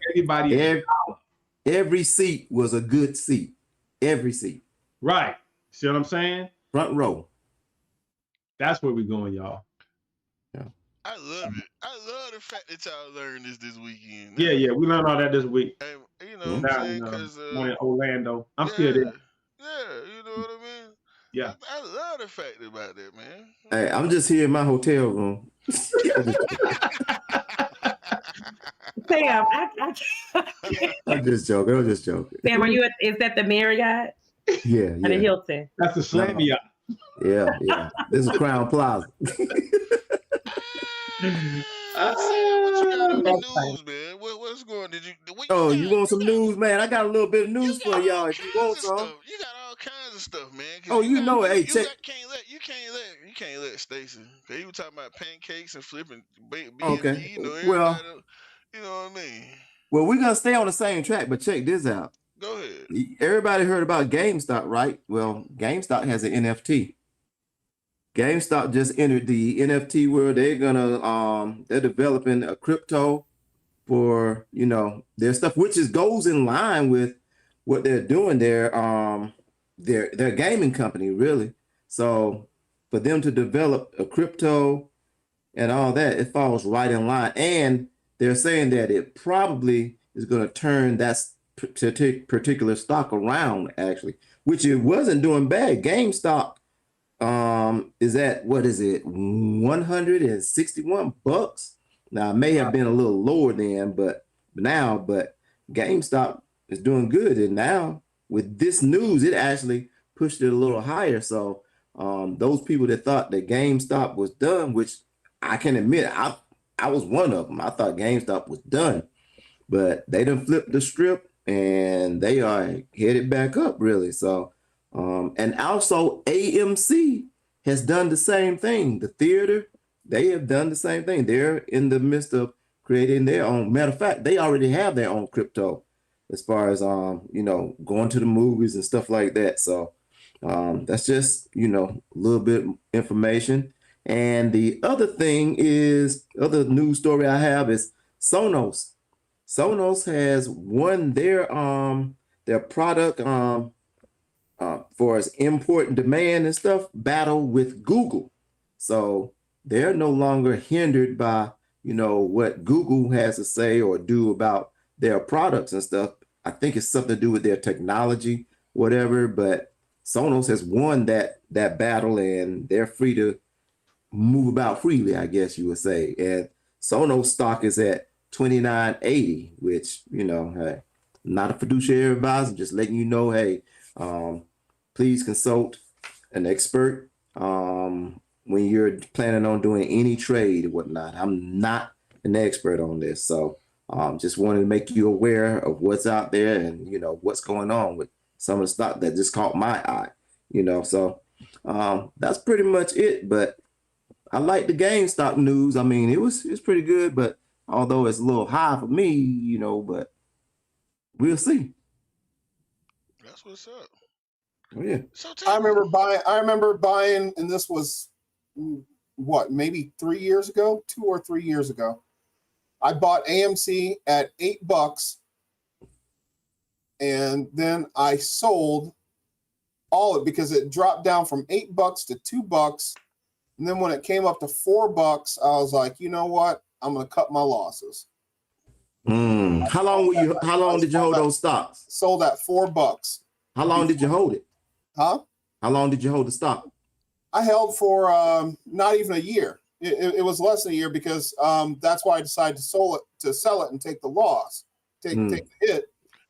Every seat was a good seat. Every seat. Right. See what I'm saying? Front row. That's where we're going, y'all. Yeah. I love it. I love the fact that y'all learned this weekend. Yeah, we learned all that this week. And, you know what I'm saying? Because in Orlando. I'm still there. Yeah, you know what I mean? Yeah. I love the fact about that, man. Hey, I'm just here in my hotel room. Sam, I'm just joking. Sam, is that the Marriott? Yeah. Or the Hilton? That's the Slammy Yacht. Yeah. This is Crown Plaza. Sam, what you got on the news, man? What's going on? You want some news, man? I got a little bit of news for y'all if you want some. You got all kinds of stuff, man. Oh, you know, hey, check. You can't let Stacy. Cause he was talking about pancakes and flipping BNB. Okay. You know, Well, everybody. You know what I mean? well, we're gonna stay on the same track, but check this out. Go ahead. Everybody heard about GameStop, right? Well, GameStop has an NFT. GameStop just entered the NFT world. They're developing a crypto for, you know, their stuff, which goes in line with what they're doing. Their gaming company, really. So for them to develop a crypto and all that, it falls right in line. And they're saying that it probably is going to turn that particular stock around, actually, which it wasn't doing bad. GameStop is at, what is it, $161. Now it may have been a little lower then, but GameStop is doing good. And now with this news, it actually pushed it a little higher. So those people that thought that GameStop was done, which I can admit, I was one of them. I thought GameStop was done, but they done flipped the script and they are headed back up, really. So and also AMC has done the same thing. The theater, they have done the same thing. They're in the midst of creating their own. Matter of fact, they already have their own crypto as far as you know, going to the movies and stuff like that. So that's just, you know, a little bit information. And the other thing is, other news story I have is Sonos. Sonos has won their product for its import and demand and stuff battle with Google. So they're no longer hindered by, you know, what Google has to say or do about their products and stuff. I think it's something to do with their technology, whatever, but Sonos has won that battle and they're free to move about freely, I guess you would say. And Sonos stock is at $29.80, which, you know, hey, not a fiduciary advisor, just letting you know, hey, please consult an expert when you're planning on doing any trade or whatnot. I'm not an expert on this, so just wanted to make you aware of what's out there and, you know, what's going on with some of the stock that just caught my eye, you know. So that's pretty much it. But I like the GameStop news. I mean, it's pretty good, but although it's a little high for me, you know, but we'll see. That's what's up. Yeah. So I remember buying, and this was what, maybe 3 years ago, 2 or 3 years ago. I bought AMC at $8, and then I sold all of it because it dropped down from $8 to $2. And then when it came up to $4, I was like, you know what? I'm going to cut my losses. How long did you hold those stocks? Sold at $4. How long did you hold it? Huh? How long did you hold the stock? I held for not even a year. It was less than a year because that's why I decided to sell it and take the loss, take the hit.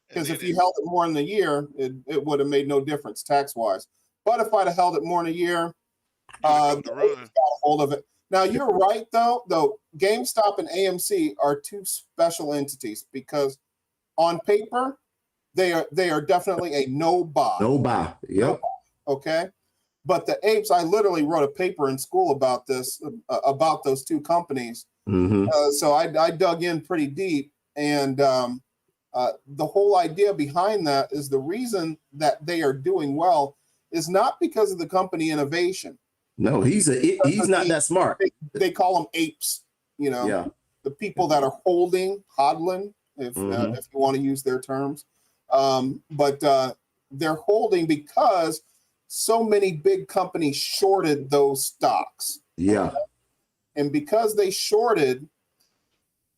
Because if you held it more than a year, it would have made no difference tax wise. But if I'd have held it more than a year, got a hold of it. Now you're right though. GameStop and AMC are two special entities because on paper they are definitely a no buy. No buy. Yep. Okay. But the apes, I literally wrote a paper in school about this, about those two companies. So I dug in pretty deep, and the whole idea behind that is the reason that they are doing well is not because of the company innovation. No, he's not that smart. They call them apes, you know. Yeah. The people that are hodling, if you want to use their terms, but they're holding because so many big companies shorted those stocks. Yeah. And because they shorted,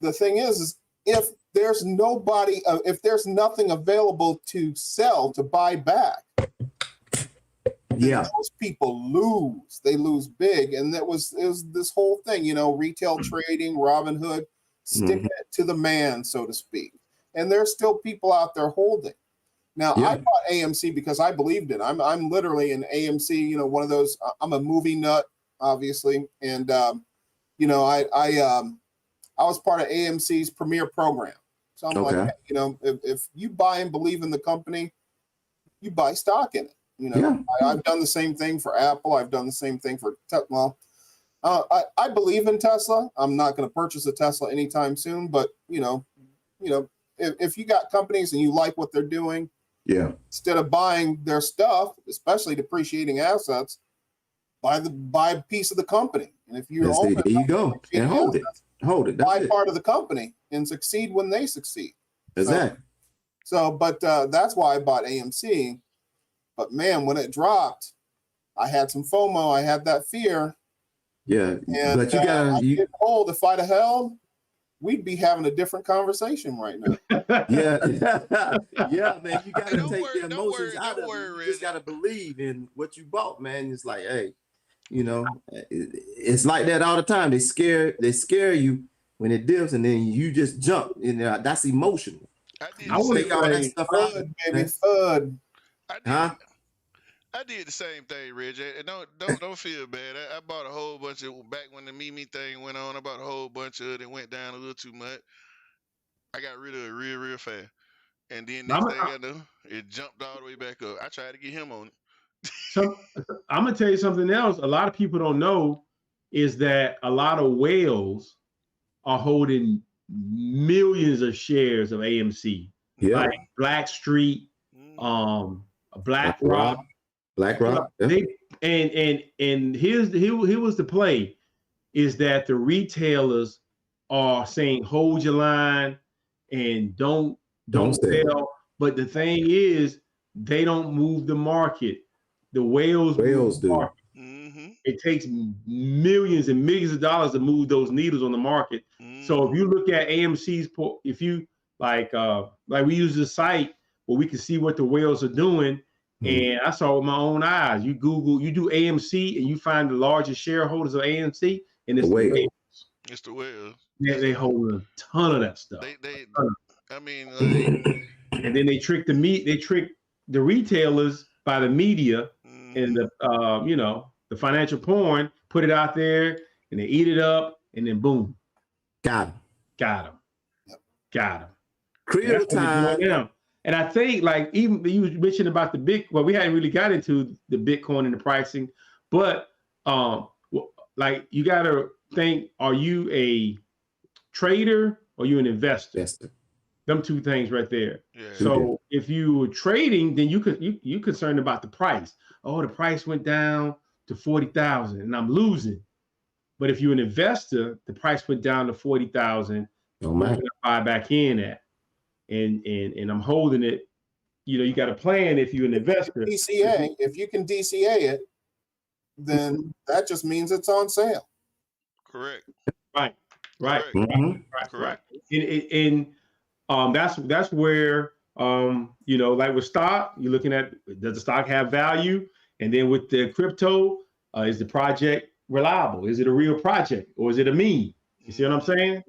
the thing is if there's nothing available to sell, to buy back, those people lose. They lose big. And it was this whole thing, you know, retail trading, Robinhood, sticking it to the man, so to speak. And there's still people out there holding. Now, I bought AMC because I believed in it. I'm literally an AMC, you know, one of those. I'm a movie nut, obviously, and you know, I was part of AMC's premiere program. So I'm like, you know, if you buy and believe in the company, you buy stock in it. You know, Yeah. I've done the same thing for Apple. I've done the same thing for I believe in Tesla. I'm not going to purchase a Tesla anytime soon, but if you got companies and you like what they're doing, Yeah. instead of buying their stuff, especially depreciating assets, buy a piece of the company. And if you're There you go. And hold it. Buy That's it. part of the company and succeed when they succeed. Exactly. But that's why I bought AMC. But man, when it dropped, I had some FOMO. I had that fear. Yeah. And But you gotta get hold. If I'd have held, we'd be having a different conversation right now. yeah. Yeah, man. You gotta Don't take worry- the don't emotions worry- out don't of worry, it. You Reggie. just gotta believe in what you bought, man. It's like, hey, it's like that all the time. They scare you when it dips, and then you just jump. That's emotional. I did I the would same Take all that say- stuff out. FUD, baby, FUD. I did the same thing, Reg. And don't feel bad. I bought a whole bunch of back when the Mimi thing went on. I bought a whole bunch of it. It went down a little too much. I got rid of it real fast. And then next thing I know, it jumped all the way back up. I tried to get him on it. I'm gonna tell you something else. A lot of people don't know is that a lot of whales are holding millions of shares of AMC, Yeah. like Blackstreet, BlackRock. BlackRock. Yeah. And here was the play, is that the retailers are saying hold your line and don't sell. But the thing is, they don't move the market. The whales do. Market. It takes millions and millions of dollars to move those needles on the market. So if you look at AMC's, if you like we use the site where we can see what the whales are doing. And I saw it with my own eyes. You do AMC, and you find the largest shareholders of AMC, and it's the whales. It's the whales. Yeah, they hold a ton of that stuff. I mean, and then they trick the retailers by the media and the financial porn, put it out there, and they eat it up, and then boom, got them. Creative time. And I think, like, even you mentioned about we hadn't really got into the Bitcoin and the pricing, but like, you got to think, are you a trader or you an investor? Them two things right there. Yeah. So if you were trading, then you concerned about the price. Oh, the price went down to 40,000 and I'm losing. But if you're an investor, the price went down to 40,000. I'm going to buy back in at. And I'm holding it. You got a plan if you're an investor. DCA, if you can DCA it, then that just means it's on sale. Correct. Right. Correct. And that's where like with stock, you're looking at, does the stock have value? And then with the crypto, is the project reliable? Is it a real project or is it a meme? You see what I'm saying?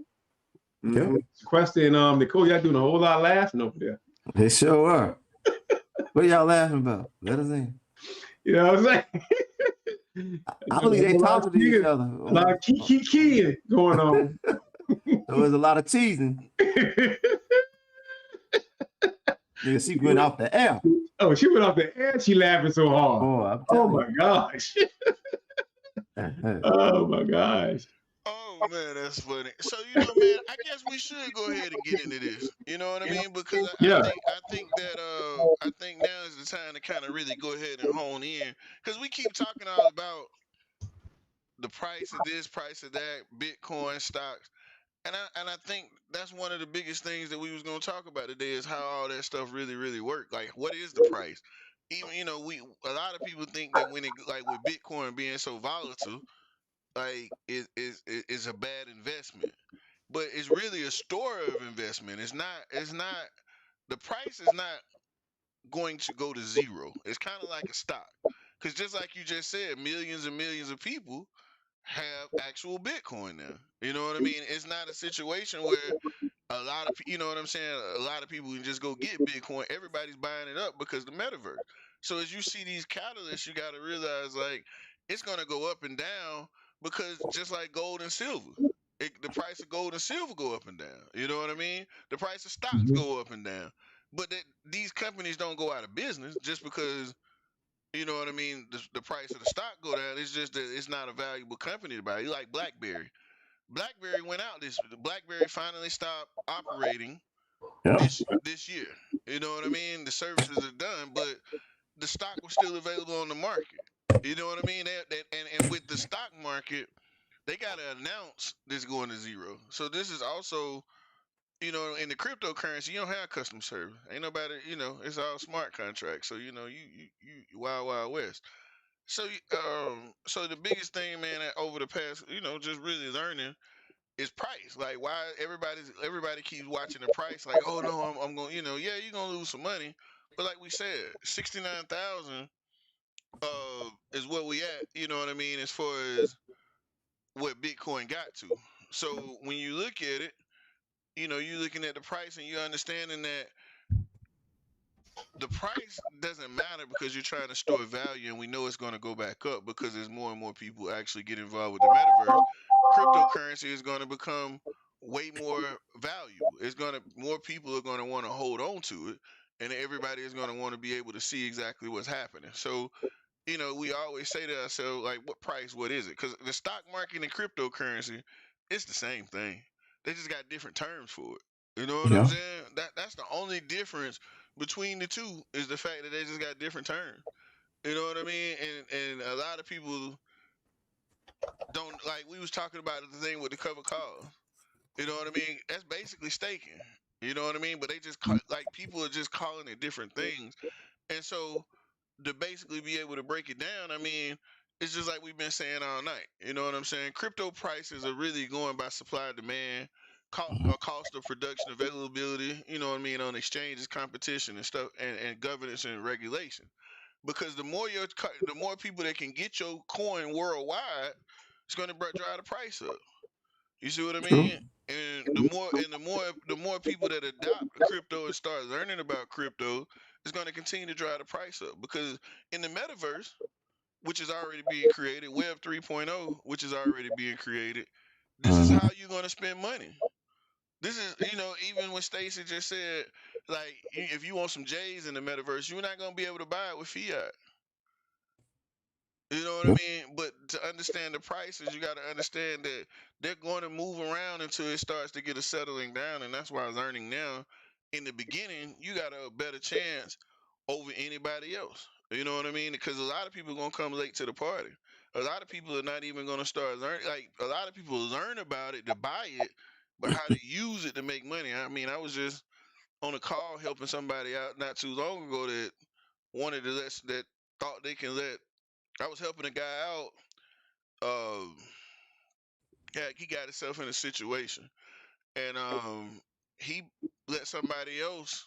Yeah. Question, Nicole, y'all doing a whole lot of laughing over there. They sure are. What y'all laughing about? Let us in. You know what I'm saying? I believe they talking to each other. A lot of key going on. There was a lot of teasing. Yeah, she went off the air. Oh, she went off the air. She laughing so hard. Oh my gosh. Oh my gosh. Oh man, that's funny. So man, I guess we should go ahead and get into this. You know what I mean? Because I think now is the time to kind of really go ahead and hone in, because we keep talking all about the price of this, price of that, Bitcoin stocks, and I think that's one of the biggest things that we was gonna talk about today is how all that stuff really work. Like, what is the price? Even a lot of people think that when it, like, with Bitcoin being so volatile, like, is a bad investment, but it's really a store of investment. It's not the price is not going to go to zero. It's kind of like a stock, because just like you just said, millions and millions of people have actual Bitcoin now. You know what I mean? It's not a situation where a lot of, you know what I'm saying, a lot of people can just go get Bitcoin. Everybody's buying it up because the metaverse. So as you see these catalysts, you got to realize, like, it's going to go up and down, because just like gold and silver, the price of gold and silver go up and down. You know what I mean? The price of stocks go up and down. But these companies don't go out of business just because You know what I mean? The price of the stock go down. It's just that it's not a valuable company to buy. You like BlackBerry. BlackBerry went out BlackBerry finally stopped operating Yeah. this year. You know what I mean? The services are done, but the stock was still available on the market. You know what I mean? And with the stock market, they got to announce this going to zero. So this is also, you know, in the cryptocurrency, you don't have customer service. Ain't nobody, you know, it's all smart contracts. So you know, you wild west. So so the biggest thing, man, over the past, you know, just really learning is price. Like why everybody keeps watching the price. Like, oh no, I'm going, you know, yeah, you're gonna lose some money, but like we said, 69,000 is what we at. You know what I mean? As far as what Bitcoin got to. So when you look at it, you know, you're looking at the price and you're understanding that the price doesn't matter because you're trying to store value, and we know it's going to go back up because there's more and more people actually get involved with the metaverse. Cryptocurrency is going to become way more valuable. More people are going to want to hold on to it, and everybody is going to want to be able to see exactly what's happening. So, you know, we always say to ourselves, like, what price, what is it? Because the stock market and cryptocurrency, it's the same thing. They just got different terms for it. You know what I'm Yeah. saying? That's the only difference between the two is the fact that they just got different terms. You know what I mean? And a lot of people don't, like we was talking about the thing with the cover call. You know what I mean? That's basically staking. You know what I mean? But they just like people are just calling it different things. And so to basically be able to break it down, I mean, it's just like we've been saying all night. You know what I'm saying? Crypto prices are really going by supply and demand, cost of production, availability, you know what I mean, on exchanges, competition and stuff, and governance and regulation. Because the more people that can get your coin worldwide, it's going to drive the price up. You see what I True. mean? And the more people that adopt crypto and start learning about crypto, it's going to continue to drive the price up. Because in the metaverse, which is already being created, Web 3.0, which is already being created, this is how you're going to spend money. This is, you know, even when Stacy just said, like, if you want some J's in the metaverse, you're not going to be able to buy it with fiat. You know what I mean? But to understand the prices, you got to understand that they're going to move around until it starts to get a settling down. And that's why learning now, in the beginning, you got a better chance over anybody else. You know what I mean? Because a lot of people are going to come late to the party. A lot of people are not even going to start learning. Like, a lot of people learn about it to buy it, but how to use it to make money. I mean, I was just on a call helping somebody out not too long ago that wanted to that thought they can let. I was helping a guy out. Um, yeah, he got himself in a situation, and he let somebody else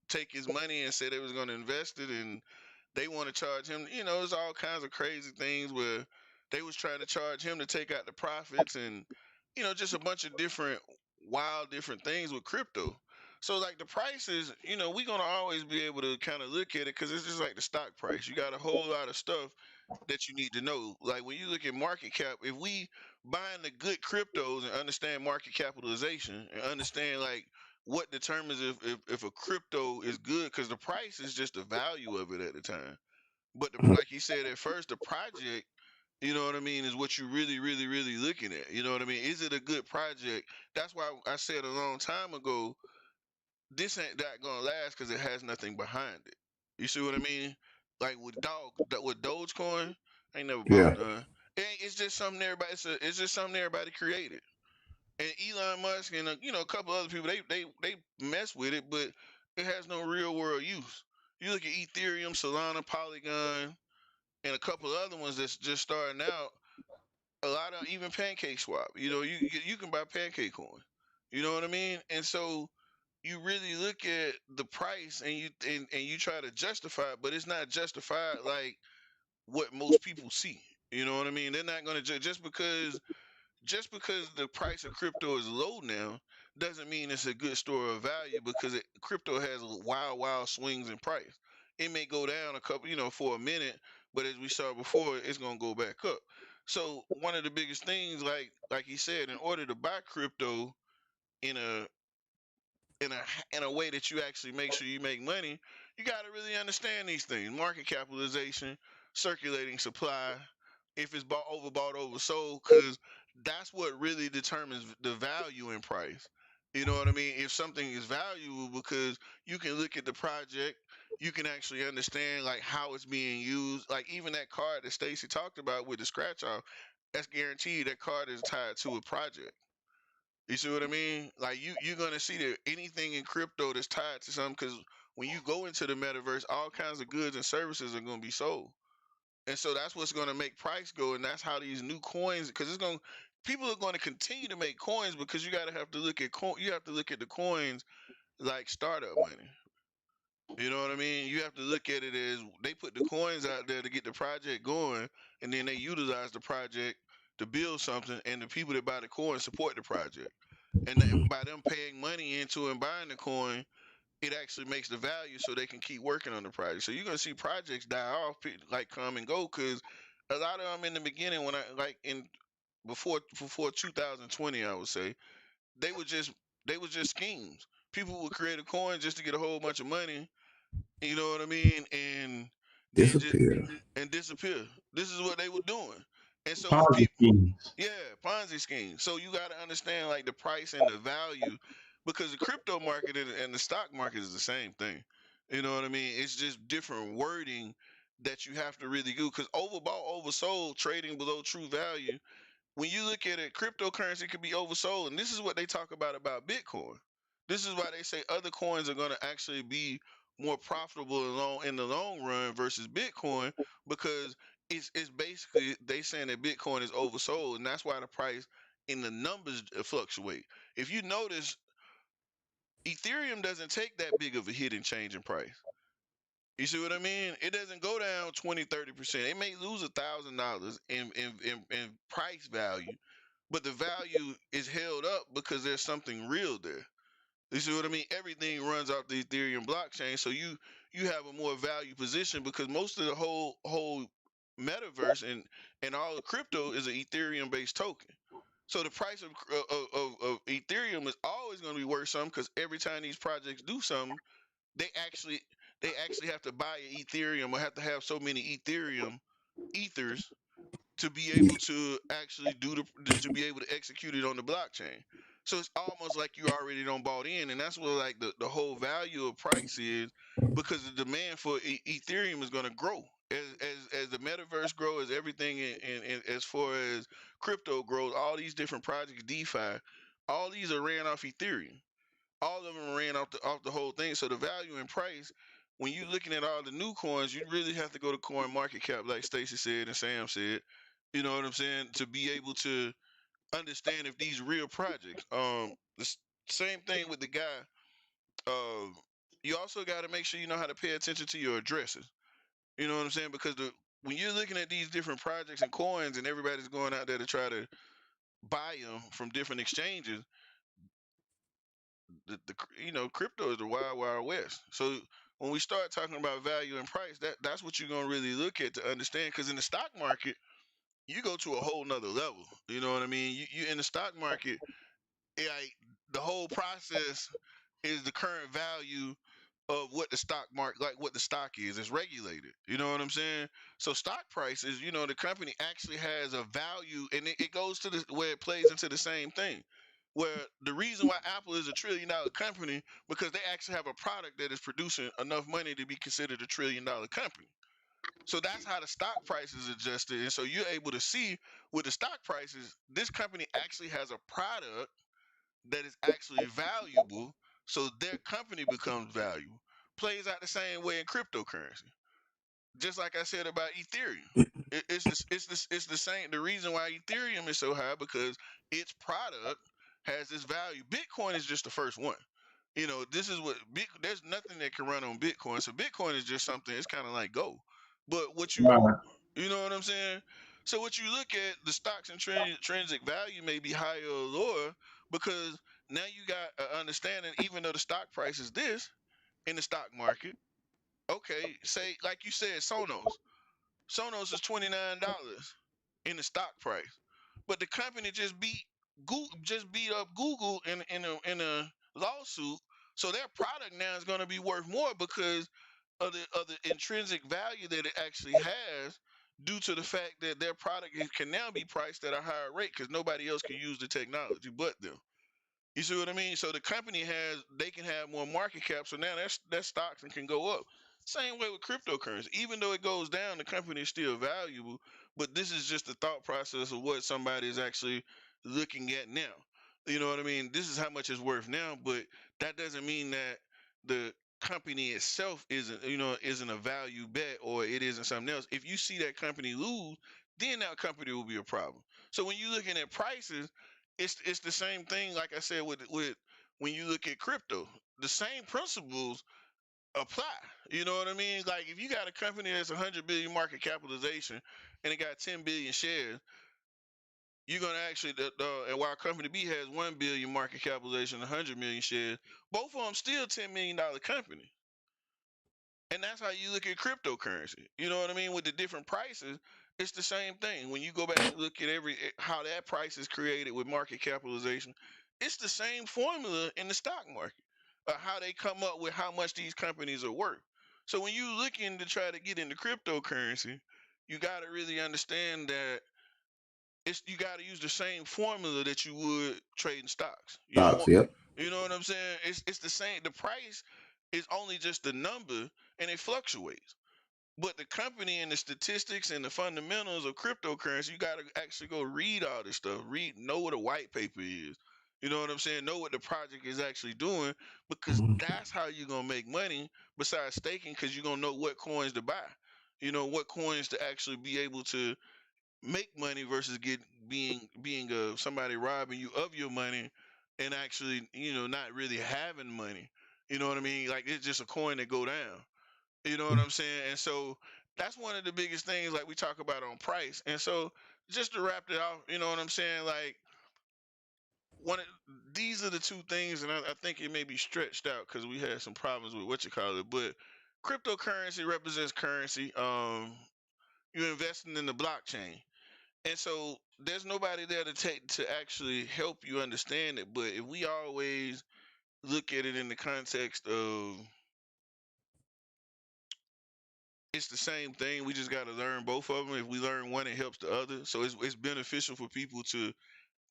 take his money and said they was going to invest it, and they want to charge him. You know, there's all kinds of crazy things where they was trying to charge him to take out the profits, and you know, just a bunch of different things with crypto. So like the prices, you know, we're gonna always be able to kind of look at it because it's just like the stock price. You got a whole lot of stuff that you need to know. Like when you look at market cap, if we buying the good cryptos and understand market capitalization and understand like what determines if a crypto is good, because the price is just the value of it at the time. But like you said at first, the project, you know what I mean, is what you really looking at. You know what I mean? Is it a good project? That's why I said a long time ago, this ain't that gonna last because it has nothing behind it. You see what I mean? Like with Dogecoin, I ain't never Yeah. bought none. It's just something everybody. It's just something everybody created. And Elon Musk and you know a couple other people, they mess with it, but it has no real world use. You look at Ethereum, Solana, Polygon, and a couple other ones that's just starting out. A lot of even Pancake Swap. You know, you can buy Pancake Coin. You know what I mean? And so you really look at the price and you try to justify it, but it's not justified like what most people see. You know what I mean? They're not going to just because the price of crypto is low now doesn't mean it's a good store of value because crypto has wild swings in price. It may go down a couple, you know, for a minute, but as we saw before, it's going to go back up. So one of the biggest things, like he said, in order to buy crypto in a in a way that you actually make sure you make money, you got to really understand these things: market capitalization, circulating supply, if it's overbought, oversold, because that's what really determines the value in price. You know what I mean? If something is valuable, because you can look at the project, you can actually understand like how it's being used. Like even that card that Stacy talked about with the scratch off, that's guaranteed that card is tied to a project. You see what I mean? Like you're gonna see that anything in crypto that's tied to something, because when you go into the metaverse, all kinds of goods and services are gonna be sold, and so that's what's gonna make price go, and that's how these new coins, because it's gonna people are going to continue to make coins, because you gotta have to look at you have to look at the coins like startup money. You know what I mean? You have to look at it as they put the coins out there to get the project going, and then they utilize the project to build something, and the people that buy the coin support the project. And by them paying money into and buying the coin, it actually makes the value so they can keep working on the project. So you're gonna see projects die off, like come and go, because a lot of them in the beginning, when I like in before 2020, I would say they were just schemes. People would create a coin just to get a whole bunch of money, you know what I mean? And then just Disappear. disappear. This is what they were doing. And so when Ponzi people, schemes. yeah, Ponzi scheme. So you got to understand like the price and the value, because the crypto market and the stock market is the same thing. You know what I mean? It's just different wording that you have to really do, because overbought, oversold, trading below true value. When you look at it, cryptocurrency could be oversold, and this is what they talk about Bitcoin. This is why they say other coins are going to actually be more profitable in the long run versus Bitcoin, because it's basically they saying that Bitcoin is oversold, and that's why the price in the numbers fluctuate. If you notice, Ethereum doesn't take that big of a hit in change in price. You see what I mean? It doesn't go down 20-30%. It may lose $1,000 in price value, but the value is held up because there's something real there. You see what I mean? Everything runs off the Ethereum blockchain, so you have a more value position, because most of the whole metaverse and all the crypto is an Ethereum based token. So the price of Ethereum is always going to be worth something, because every time these projects do something, they actually have to buy an Ethereum, or have to have so many Ethereum ethers to be able to actually to be able to execute it on the blockchain. So it's almost like you already don't bought in, and that's what like the whole value of price is, because the demand for Ethereum is going to grow as the metaverse grows, as everything in as far as crypto grows. All these different projects, DeFi, all these are ran off Ethereum. All of them ran off the whole thing. So the value and price, when you're looking at all the new coins, you really have to go to Coin Market Cap, like Stacy said and Sam said. You know what I'm saying? To be able to understand if these real projects. Same thing with the guy. Um, you also got to make sure you know how to pay attention to your addresses. You know what I'm saying? Because when you're looking at these different projects and coins, and everybody's going out there to try to buy them from different exchanges, crypto is the wild wild west. So when we start talking about value and price, that's what you're gonna really look at to understand. Because in the stock market, you go to a whole nother level. You know what I mean? You in the stock market, like the whole process is the current value of what the stock market, like what the stock is. It's regulated. You know what I'm saying? So stock prices, the company actually has a value, and it goes to where it plays into the same thing. Where the reason why Apple is a $1 trillion company, because they actually have a product that is producing enough money to be considered a $1 trillion company. So that's how the stock price is adjusted. And so you're able to see with the stock prices, this company actually has a product that is actually valuable. So their company becomes valuable. Plays out the same way in cryptocurrency. Just like I said about Ethereum. It's the same. The reason why Ethereum is so high, because its product has this value. Bitcoin is just the first one. This is what there's nothing that can run on Bitcoin. So Bitcoin is just something. It's kind of like gold. But Right. you know what I'm saying? So what you look at, the stocks intrinsic value may be higher or lower, because now you got an understanding. Even though the stock price is this in the stock market, okay, say like you said, Sonos is $29 in the stock price, but the company just beat up Google in a lawsuit. So their product now is going to be worth more, because of the intrinsic value that it actually has, due to the fact that their product can now be priced at a higher rate because nobody else can use the technology but them. You see what I mean? So the company they can have more market cap, so now their stocks can go up. Same way with cryptocurrency. Even though it goes down, the company is still valuable. But this is just the thought process of what somebody is actually looking at now. You know what I mean? This is how much it's worth now, but that doesn't mean that the company itself isn't a value bet, or it isn't something else. If you see that company lose, then that company will be a problem. So when you're looking at prices, it's the same thing. Like I said, with when you look at crypto, the same principles apply. You know what I mean? Like if you got a company that's 100 billion market capitalization and it got 10 billion shares, you're gonna actually and while company B has 1 billion market capitalization, 100 million shares, both of them still $10 million company. And that's how you look at cryptocurrency. You know what I mean? With the different prices, it's the same thing. When you go back and look at how that price is created with market capitalization, it's the same formula in the stock market. How they come up with how much these companies are worth. So when you looking to try to get into cryptocurrency, you got to really understand that you got to use the same formula that you would trading stocks. You don't Stocks, want, yep. you know what I'm saying? It's the same. The price is only just the number, and it fluctuates. But the company and the statistics and the fundamentals of cryptocurrency, you got to actually go read all this stuff. Know what a white paper is. You know what I'm saying? Know what the project is actually doing, because that's how you're gonna make money. Besides staking, because you're gonna know what coins to buy. You know what coins to actually be able to make money versus being somebody robbing you of your money, and actually not really having money. You know what I mean? Like it's just a coin that go down. You know what I'm saying? And so that's one of the biggest things like we talk about on price. And so just to wrap it off, you know what I'm saying? Like one of these are the two things, and I think it may be stretched out because we had some problems with what you call it, but cryptocurrency represents currency. You're investing in the blockchain. And so there's nobody there to actually help you understand it. But if we always look at it in the context of it's the same thing, we just got to learn both of them. If we learn one, it helps the other. So it's beneficial for people to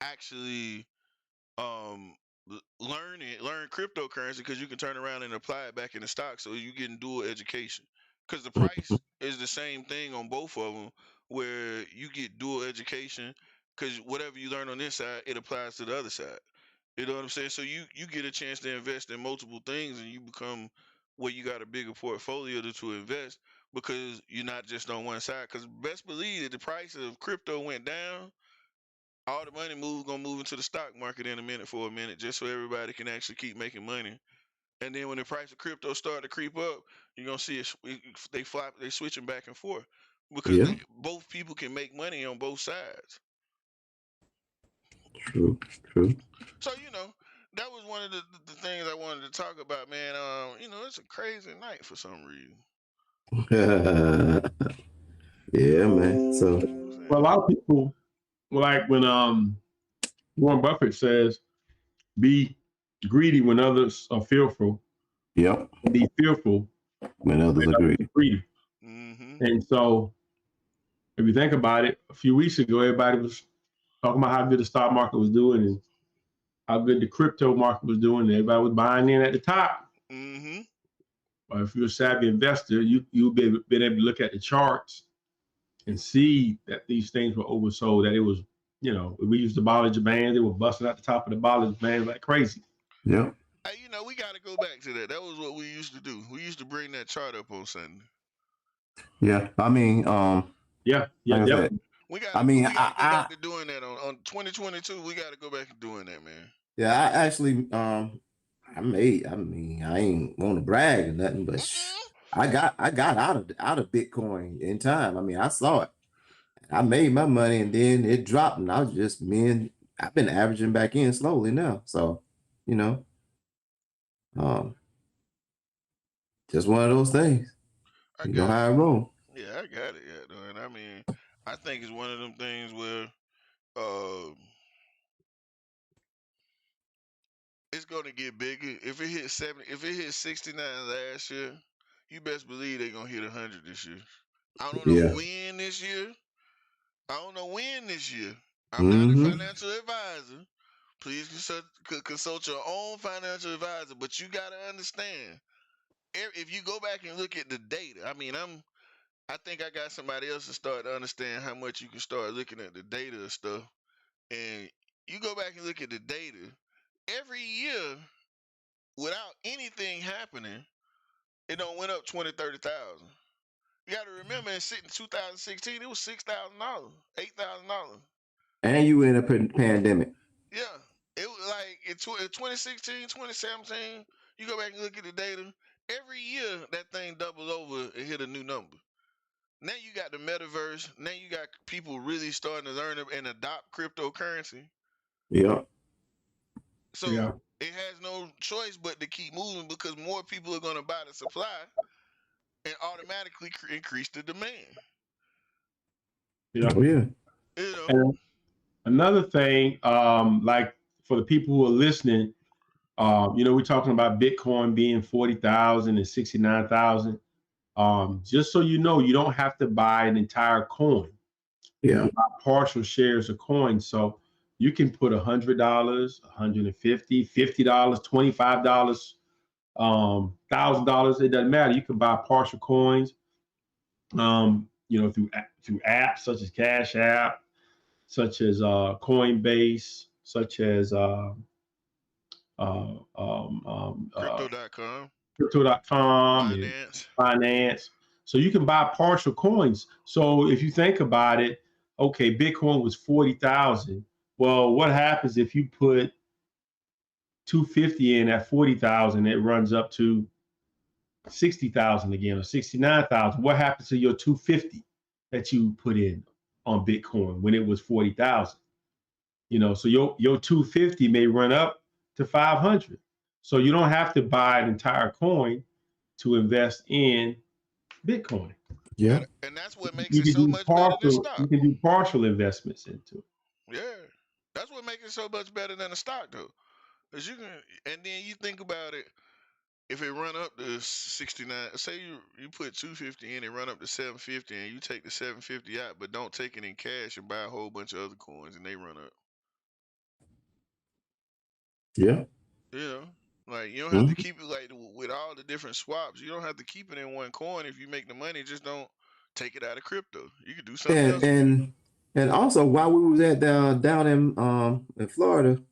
actually learn cryptocurrency, because you can turn around and apply it back in the stock, so you getting dual education, because the price is the same thing on both of them, where you get dual education, because whatever you learn on this side, it applies to the other side. You know what I'm saying? So you get a chance to invest in multiple things, and you become where you got a bigger portfolio to invest, because you're not just on one side. Because best believe that the price of crypto went down, all the money gonna move into the stock market in a minute, for a minute, just so everybody can actually keep making money. And then when the price of crypto start to creep up, you're gonna see they switching back and forth, because Yeah, both people can make money on both sides. true, true. So that was one of the things I wanted to talk about, man. It's a crazy night for some reason. Yeah, man. So Well, a lot of people, like when Warren Buffett says, be greedy when others are fearful, yep, be fearful when others when agree. others are greedy. Mm-hmm. And so, if you think about it, a few weeks ago, everybody was talking about how good the stock market was doing and how good the crypto market was doing. Everybody was buying in at the top. Mm-hmm. But if you're a savvy investor, you've been able to look at the charts and see that these things were oversold. That it was, we used the Bollinger Bands. They were busting at the top of the Bollinger Bands like crazy. Yeah. Hey, we got to go back to that. That was what we used to do. We used to bring that chart up on Sunday. Yeah. I mean, Yeah, like I yep. said, We got. I mean, go back to doing that on 2022. We got to go back and doing that, man. yeah, I actually, I mean, I ain't want to brag or nothing, but I got out of Bitcoin in time. I mean, I saw it. I made my money, and then it dropped, and I was just I've been averaging back in slowly now. So, you know, just one of those things. I You know got how I it. roll. Yeah, I got it. Yeah, and I mean, I think it's one of them things where it's gonna get bigger. If it hit 70, if it hit 69 last year, you best believe they're gonna hit 100 this year. I don't Yeah. know when this year. I'm not a Mm-hmm. financial advisor. Please consult your own financial advisor. But you gotta understand, if you go back and look at the data, I think I got somebody else to start to understand how much you can start looking at the data and stuff. And you go back and look at the data every year without anything happening, it don't went up 20, 30,000. You got to remember, in 2016, it was $6,000, $8,000. And you in a pandemic. Yeah, it was like in 2016, 2017. You go back and look at the data. Every year, that thing doubled over and hit a new number. Now you got the metaverse. Now you got people really starting to learn and adopt cryptocurrency. Yeah. So Yeah. it has no choice but to keep moving because more people are going to buy the supply and automatically increase the demand. Yeah. Oh, yeah. You know, And another thing, like for the people who are listening, we're talking about Bitcoin being 40,000 and 69,000. Just so you know, you don't have to buy an entire coin. Yeah. You buy partial shares of coins. So you can put $100, $150, $50, $25, $1,000. It doesn't matter. You can buy partial coins. Through apps such as Cash App, such as Coinbase, such as crypto.com, crypto.com and Binance. So you can buy partial coins. So if you think about it, okay, Bitcoin was 40,000. Well, what happens if you put 250 in at 40,000? It runs up to 60,000 again, or 69,000. What happens to your 250 that you put in on Bitcoin when it was 40,000? So your 250 may run up to 500. So you don't have to buy an entire coin to invest in Bitcoin. Yeah. And that's what makes it so much better than stock. You can do partial investments into it. Yeah, that's what makes it so much better than a stock, though. Because you can, and then you think about it. If it run up to 69, say you put 250 in and run up to 750, and you take the 750 out, but don't take it in cash and buy a whole bunch of other coins, and they run up. Yeah. Like you don't have to keep it like with all the different swaps. You don't have to keep it in one coin. If you make the money, just don't take it out of crypto. You can do something else. And also, while we was at down in Florida,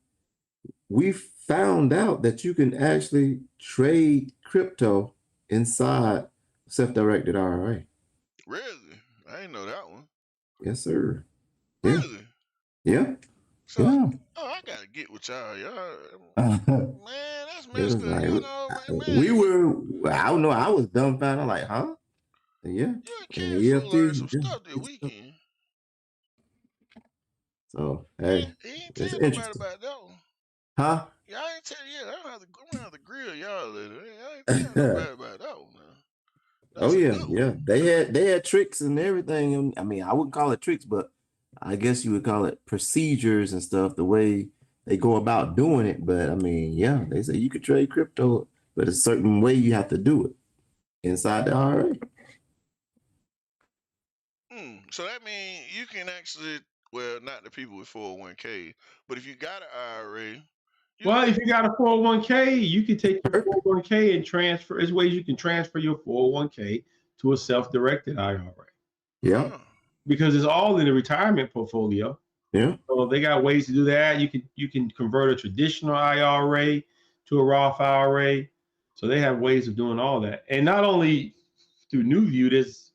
we found out that you can actually trade crypto inside self-directed IRA. Really? I didn't know that one. Yes, sir. Really? Yeah. So, yeah. I gotta get with y'all. Man, that's messed up. Like, man. We were. I don't know. I was dumbfounded. I'm like, huh? Yeah. You can't learn some stuff this weekend. So hey, he ain't tell nobody about that one. Huh? Yeah, I ain't tell you. I'm gonna have to grill y'all later. I ain't tell nobody about that one. Man. Yeah. They had tricks and everything. I mean, I wouldn't call it tricks, but I guess you would call it procedures and stuff. The way they go about doing it. But I mean, yeah, they say you could trade crypto, but a certain way you have to do it inside the IRA. So that means you can actually, well, not the people with 401k, but if you got an IRA. If you got a 401k, you can take your 401k and transfer. There's ways you can transfer your 401k to a self-directed IRA. Yeah. Because it's all in the retirement portfolio. Yeah. So they got ways to do that. You can convert a traditional IRA to a Roth IRA. So they have ways of doing all that. And not only through NewView, there's,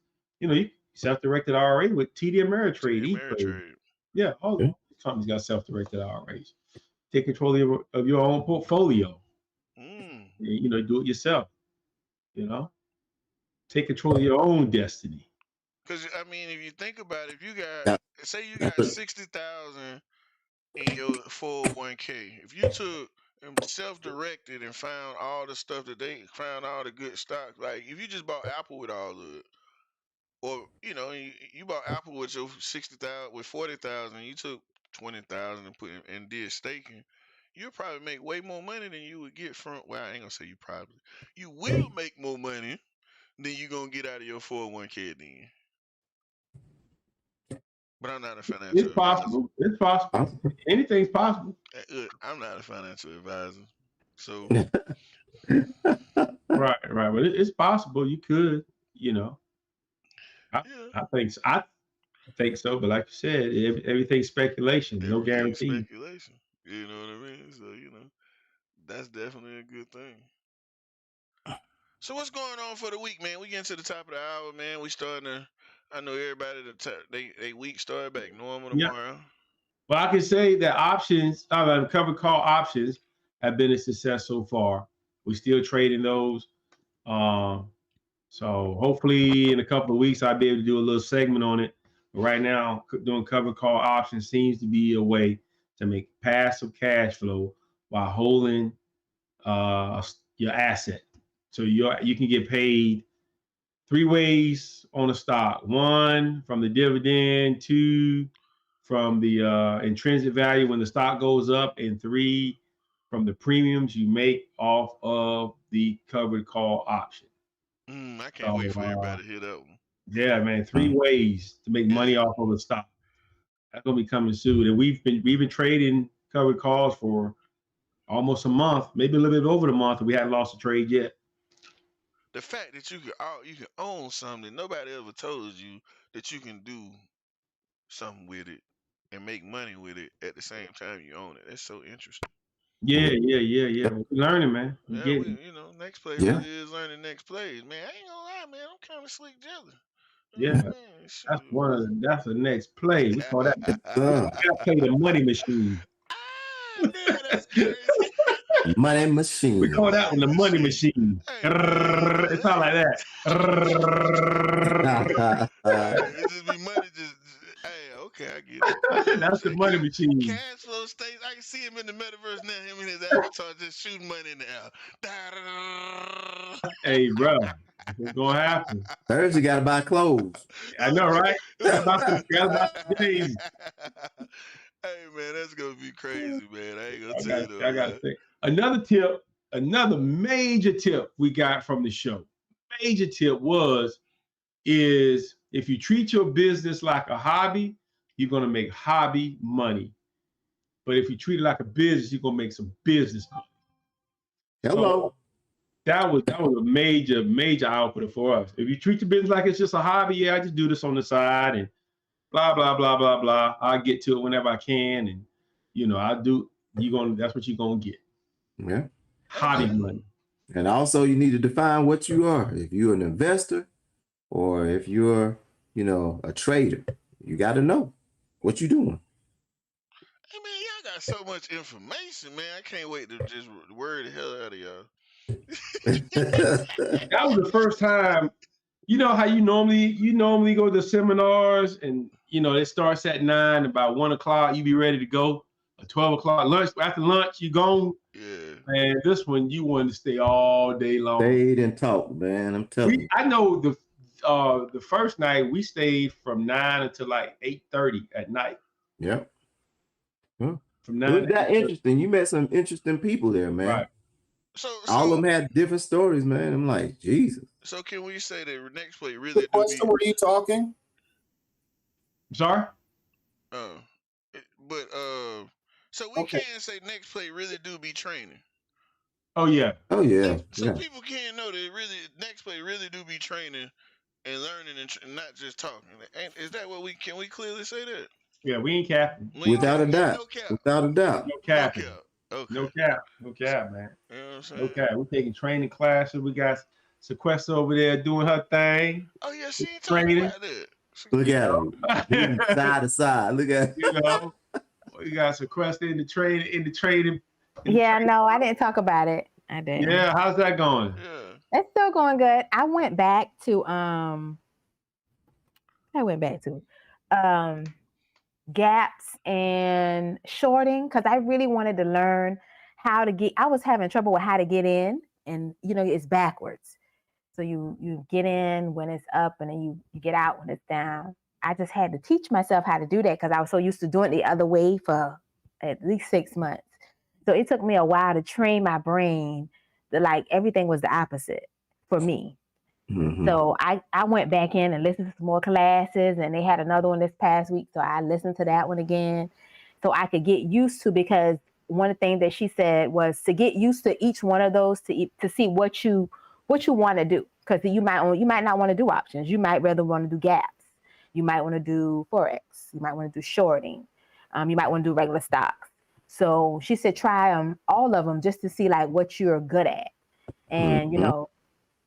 self-directed IRA with TD Ameritrade, E-Trade. Yeah, all the companies got self-directed IRAs. Take control of your own portfolio. Do it yourself. Take control of your own destiny. Because I mean, if you think about it, if you got, say you got 60,000 in your 401k, if you took and self-directed and found all the stuff that they found, all the good stocks, like if you just bought Apple with all of it, or you bought Apple with your 60,000 with 40,000, you took 20,000 and put and did staking, you'll probably make way more money than you would get from. Well, I ain't gonna say you probably. You will make more money then you gonna get out of your 401k then. But I'm not a financial It's advisor. possible. It's possible. Anything's possible. Look, I'm not a financial advisor, so Right. But it's possible. You could, yeah. I think so. But like you said, everything's speculation. No Everything's guarantee. speculation. You know what I mean? So that's definitely a good thing. So what's going on for the week, man? We getting to the top of the hour, man. We starting to. I know everybody they week started back normal tomorrow. Well, I can say that covered call options have been a success so far. We're still trading those. So hopefully in a couple of weeks I'll be able to do a little segment on it. But right now, doing covered call options seems to be a way to make passive cash flow while holding your asset. So you can get paid 3 ways on a stock: 1 from the dividend, 2 from the intrinsic value when the stock goes up, and 3 from the premiums you make off of the covered call option. I can't wait for everybody to hear that one. Yeah, man, 3 ways to make money off of a stock. That's gonna be coming soon, and we've been trading covered calls for almost a month, maybe a little bit over the month, and we hadn't lost a trade yet. The fact that you can own something, nobody ever told you that you can do something with it and make money with it at the same time you own it. That's so interesting. Yeah. We're learning, man. Next play really is learning next plays, man. I ain't gonna lie, man. I'm kind of slick jelly. Yeah, that's the next play. We call that. We play the money machine. Man, that's crazy. Money machine. We call that one the money machine. It's not like that. It just be money. Okay, I get it. That's the money machine. Cash flow states. I can see him in the metaverse now. Him and his avatar just shooting money in the air. Hey, bro, what's gonna happen? Thursday got to buy clothes. I know, right? That's crazy. Hey, man, that's gonna be crazy, man. I ain't gonna tell you. I gotta think. Another major tip we got from the show. Major tip is if you treat your business like a hobby, you're gonna make hobby money. But if you treat it like a business, you're gonna make some business money. Hello. So that was a major eye opener for us. If you treat your business like it's just a hobby, I just do this on the side and blah blah blah blah blah. I'll get to it whenever I can, and I'll do. That's what you're gonna get. Yeah. Hobby money. And also you need to define what you are. If you're an investor or if you're, a trader, you got to know what you're doing. Hey, man, y'all got so much information, man. I can't wait to just word the hell out of y'all. That was the first time. You know how you normally go to seminars and it starts at 9, about 1 o'clock, you be ready to go. 12 o'clock after lunch, you gone. Yeah. And this one, you wanted to stay all day long. Stayed and talk, man. I'm telling you. I know the first night we stayed from 9 until like 8:30 at night. Yep. Huh. From 9. It was that interesting. You met some interesting people there, man. Right. So all of them had different stories, man. I'm like, Jesus. So can we say that next play really What question were you talking? Sorry? So we can say next play really do be training. Oh yeah. So people can't know that next play really do be training and learning and not just talking. And is that what can we clearly say that? Yeah, we ain't capping. Without a doubt. No cap. Without a doubt. No capping. Okay. No cap, man. You know what I'm saying? No cap. We're taking training classes. We got Sequester over there doing her thing. Oh yeah, she ain't talking about that. Look at him. Side to side. Look at him. We got Sequester in the training. Yeah, no, I didn't talk about it. I didn't. Yeah, how's that going? Yeah. It's still going good. I went back to gaps and shorting because I really wanted to learn how to get. I was having trouble with how to get in, and it's backwards. So you get in when it's up, and then you get out when it's down. I just had to teach myself how to do that because I was so used to doing it the other way for at least 6 months. So it took me a while to train my brain that like everything was the opposite for me. Mhm. So I went back in and listened to some more classes, and they had another one this past week. So I listened to that one again so I could get used to, because one of the things that she said was to get used to each one of those to see what you want to do. Because you might not want to do options. You might rather want to do gaps. You might want to do Forex. You might want to do shorting. You might want to do regular stocks. So she said, try all of them just to see like what you're good at. And,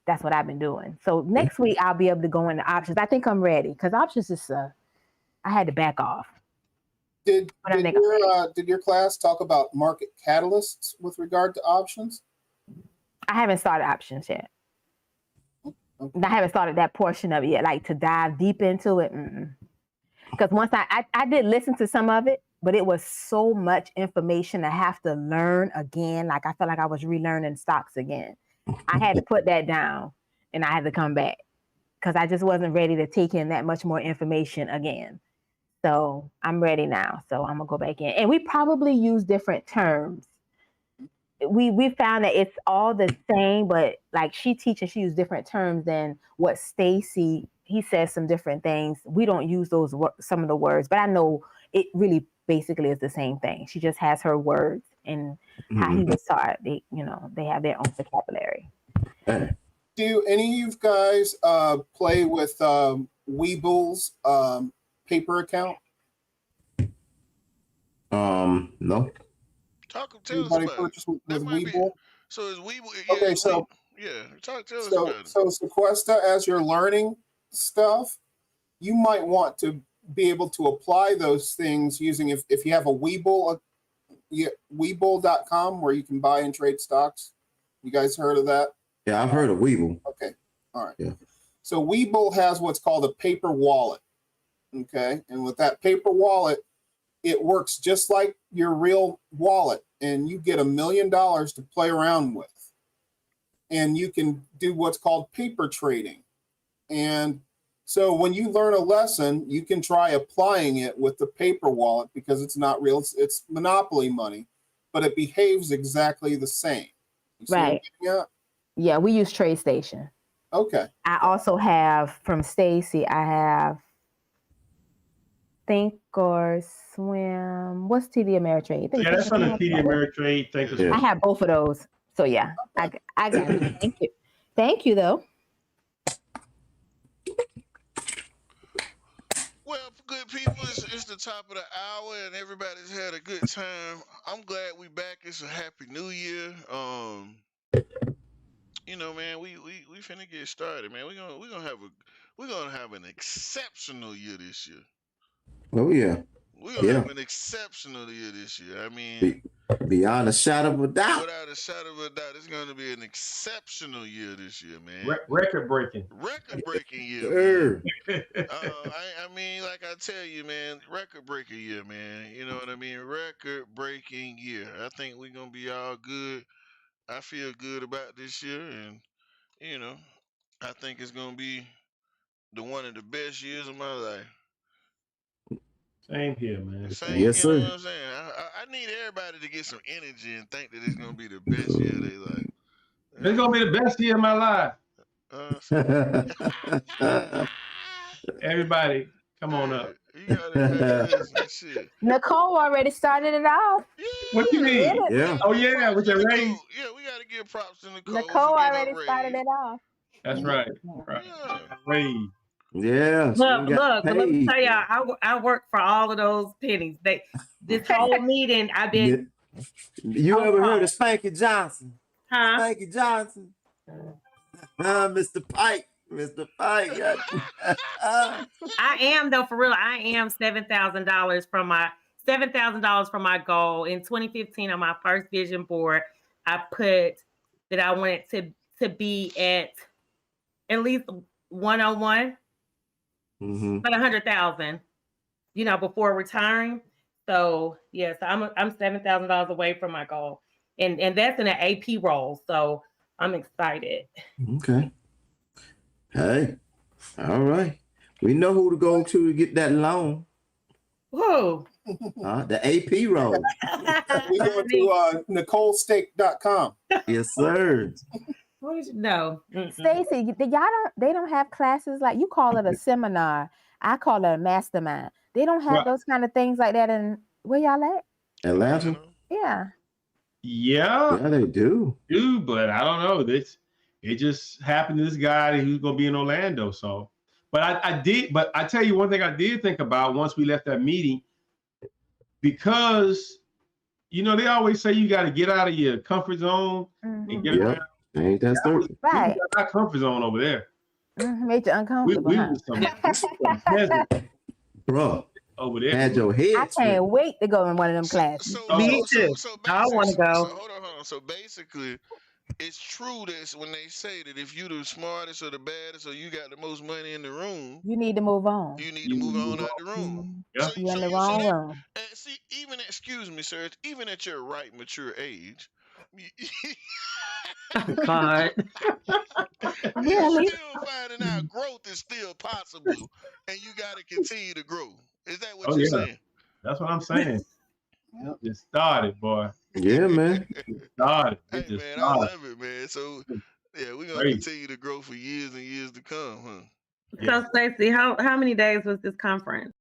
that's what I've been doing. So next week I'll be able to go into options. I think I'm ready, because options is, I had to back off. Did your class talk about market catalysts with regard to options? I haven't started options yet. Okay. I haven't started that portion of it yet, like to dive deep into it. Because once I did listen to some of it, but it was so much information I have to learn again. Like I felt like I was relearning stocks again. I had to put that down and I had to come back because I just wasn't ready to take in that much more information again. So I'm ready now. So I'm gonna go back in. And we probably use different terms. We found that it's all the same, but like she used different terms than what Stacy, he says some different things. We don't use those some of the words, but I know it really basically is the same thing. She just has her words and how he was taught. They have their own vocabulary. Do any of you guys play with Weeble's paper account? No. Anybody purchase with Weeble? So is Weeble? Okay, so tell us about it. So Sequesta, as you're learning stuff, you might want to be able to apply those things using if you have a Weeble, Weeble.com, where you can buy and trade stocks. You guys heard of that? Yeah, I've heard of Weeble. Okay, all right. Yeah. So Weeble has what's called a paper wallet. Okay, and with that paper wallet, it works just like your real wallet, and you get $1 million to play around with. And you can do what's called paper trading. And so when you learn a lesson, you can try applying it with the paper wallet because it's not real. It's monopoly money, but it behaves exactly the same. You see what I'm Right. getting at? Yeah, we use TradeStation. Okay. I also have from Stacy, I have Think or Swim. What's TD Ameritrade? Yeah, that's on the TD Ameritrade. Think or Swim. I have both of those. So yeah, I got it. Thank you. Thank you though. Well, good people, it's the top of the hour and everybody's had a good time. I'm glad we back. It's a happy new year. Man, we finna get started, man. We're gonna have an exceptional year this year. Oh yeah. We're gonna have an exceptional year this year. I mean, beyond a shadow of a doubt. Without a shadow of a doubt, it's gonna be an exceptional year this year, man. Record breaking year. I mean, like I tell you, man, record breaking year, man. You know what I mean? Record breaking year. I think we're gonna be all good. I feel good about this year, and I think it's gonna be one of the best years of my life. Same here, man. Yes, sir. You know what I'm saying? I need everybody to get some energy and think that it's gonna be the best year of their life. It's gonna be the best year of my life. Everybody, come on up. You gotta shit. Nicole already started it off. Yeah. What you mean? Yeah. Oh yeah, with the raise. Yeah, we gotta give props to Nicole. Nicole already started it off. That's right. Yeah. Raise. Yeah. Look, let me tell y'all, I work for all of those pennies. This whole meeting, I've been. You ever heard of Spanky Johnson? Huh? Spanky Johnson. Mr. Pike. Mr. Pike. I am though, for real. I am $7,000 from my goal in 2015 on my first vision board. I put that I wanted to be at least 101. But 100,000, before retiring. So yes, I'm $7,000 away from my goal, and that's in an AP role. So I'm excited. Okay. Hey, all right. We know who to go to get that loan. Who? The AP role. We go to NicoleSteak.com. Yes, sir. What did you know? Stacy, they don't have classes like you call it a seminar. I call it a mastermind. They don't have Right. those kind of things like that in where y'all at? Atlanta? Yeah. Yeah, Yeah, they do. but I don't know. It just happened to this guy who's gonna be in Orlando. So, but I tell you one thing I did think about once we left that meeting, because they always say you got to get out of your comfort zone and get around. Ain't that story? Right. We got our comfort zone over there. Made you uncomfortable. We huh? was some peasants Bro, over there. had your head. I can't wait to go in one of them classes. Me too. I wanna go. So hold on. So basically, it's true that when they say that if you the smartest or the baddest or you got the most money in the room, You need to move on. you need to move on out the room. Yeah. You're in the wrong room. And see, excuse me, sir, even at your right mature age, God. you're Really? still finding out growth is still possible, and you got to continue to grow. Is that what Oh, you're yeah. saying? That's what I'm saying. It started, boy. Yeah, man. It started. Hey It just man, I started. love it, man. So yeah, we're gonna Crazy. continue to grow for years and years to come, huh? Yeah. So Stacey, how many days was this conference?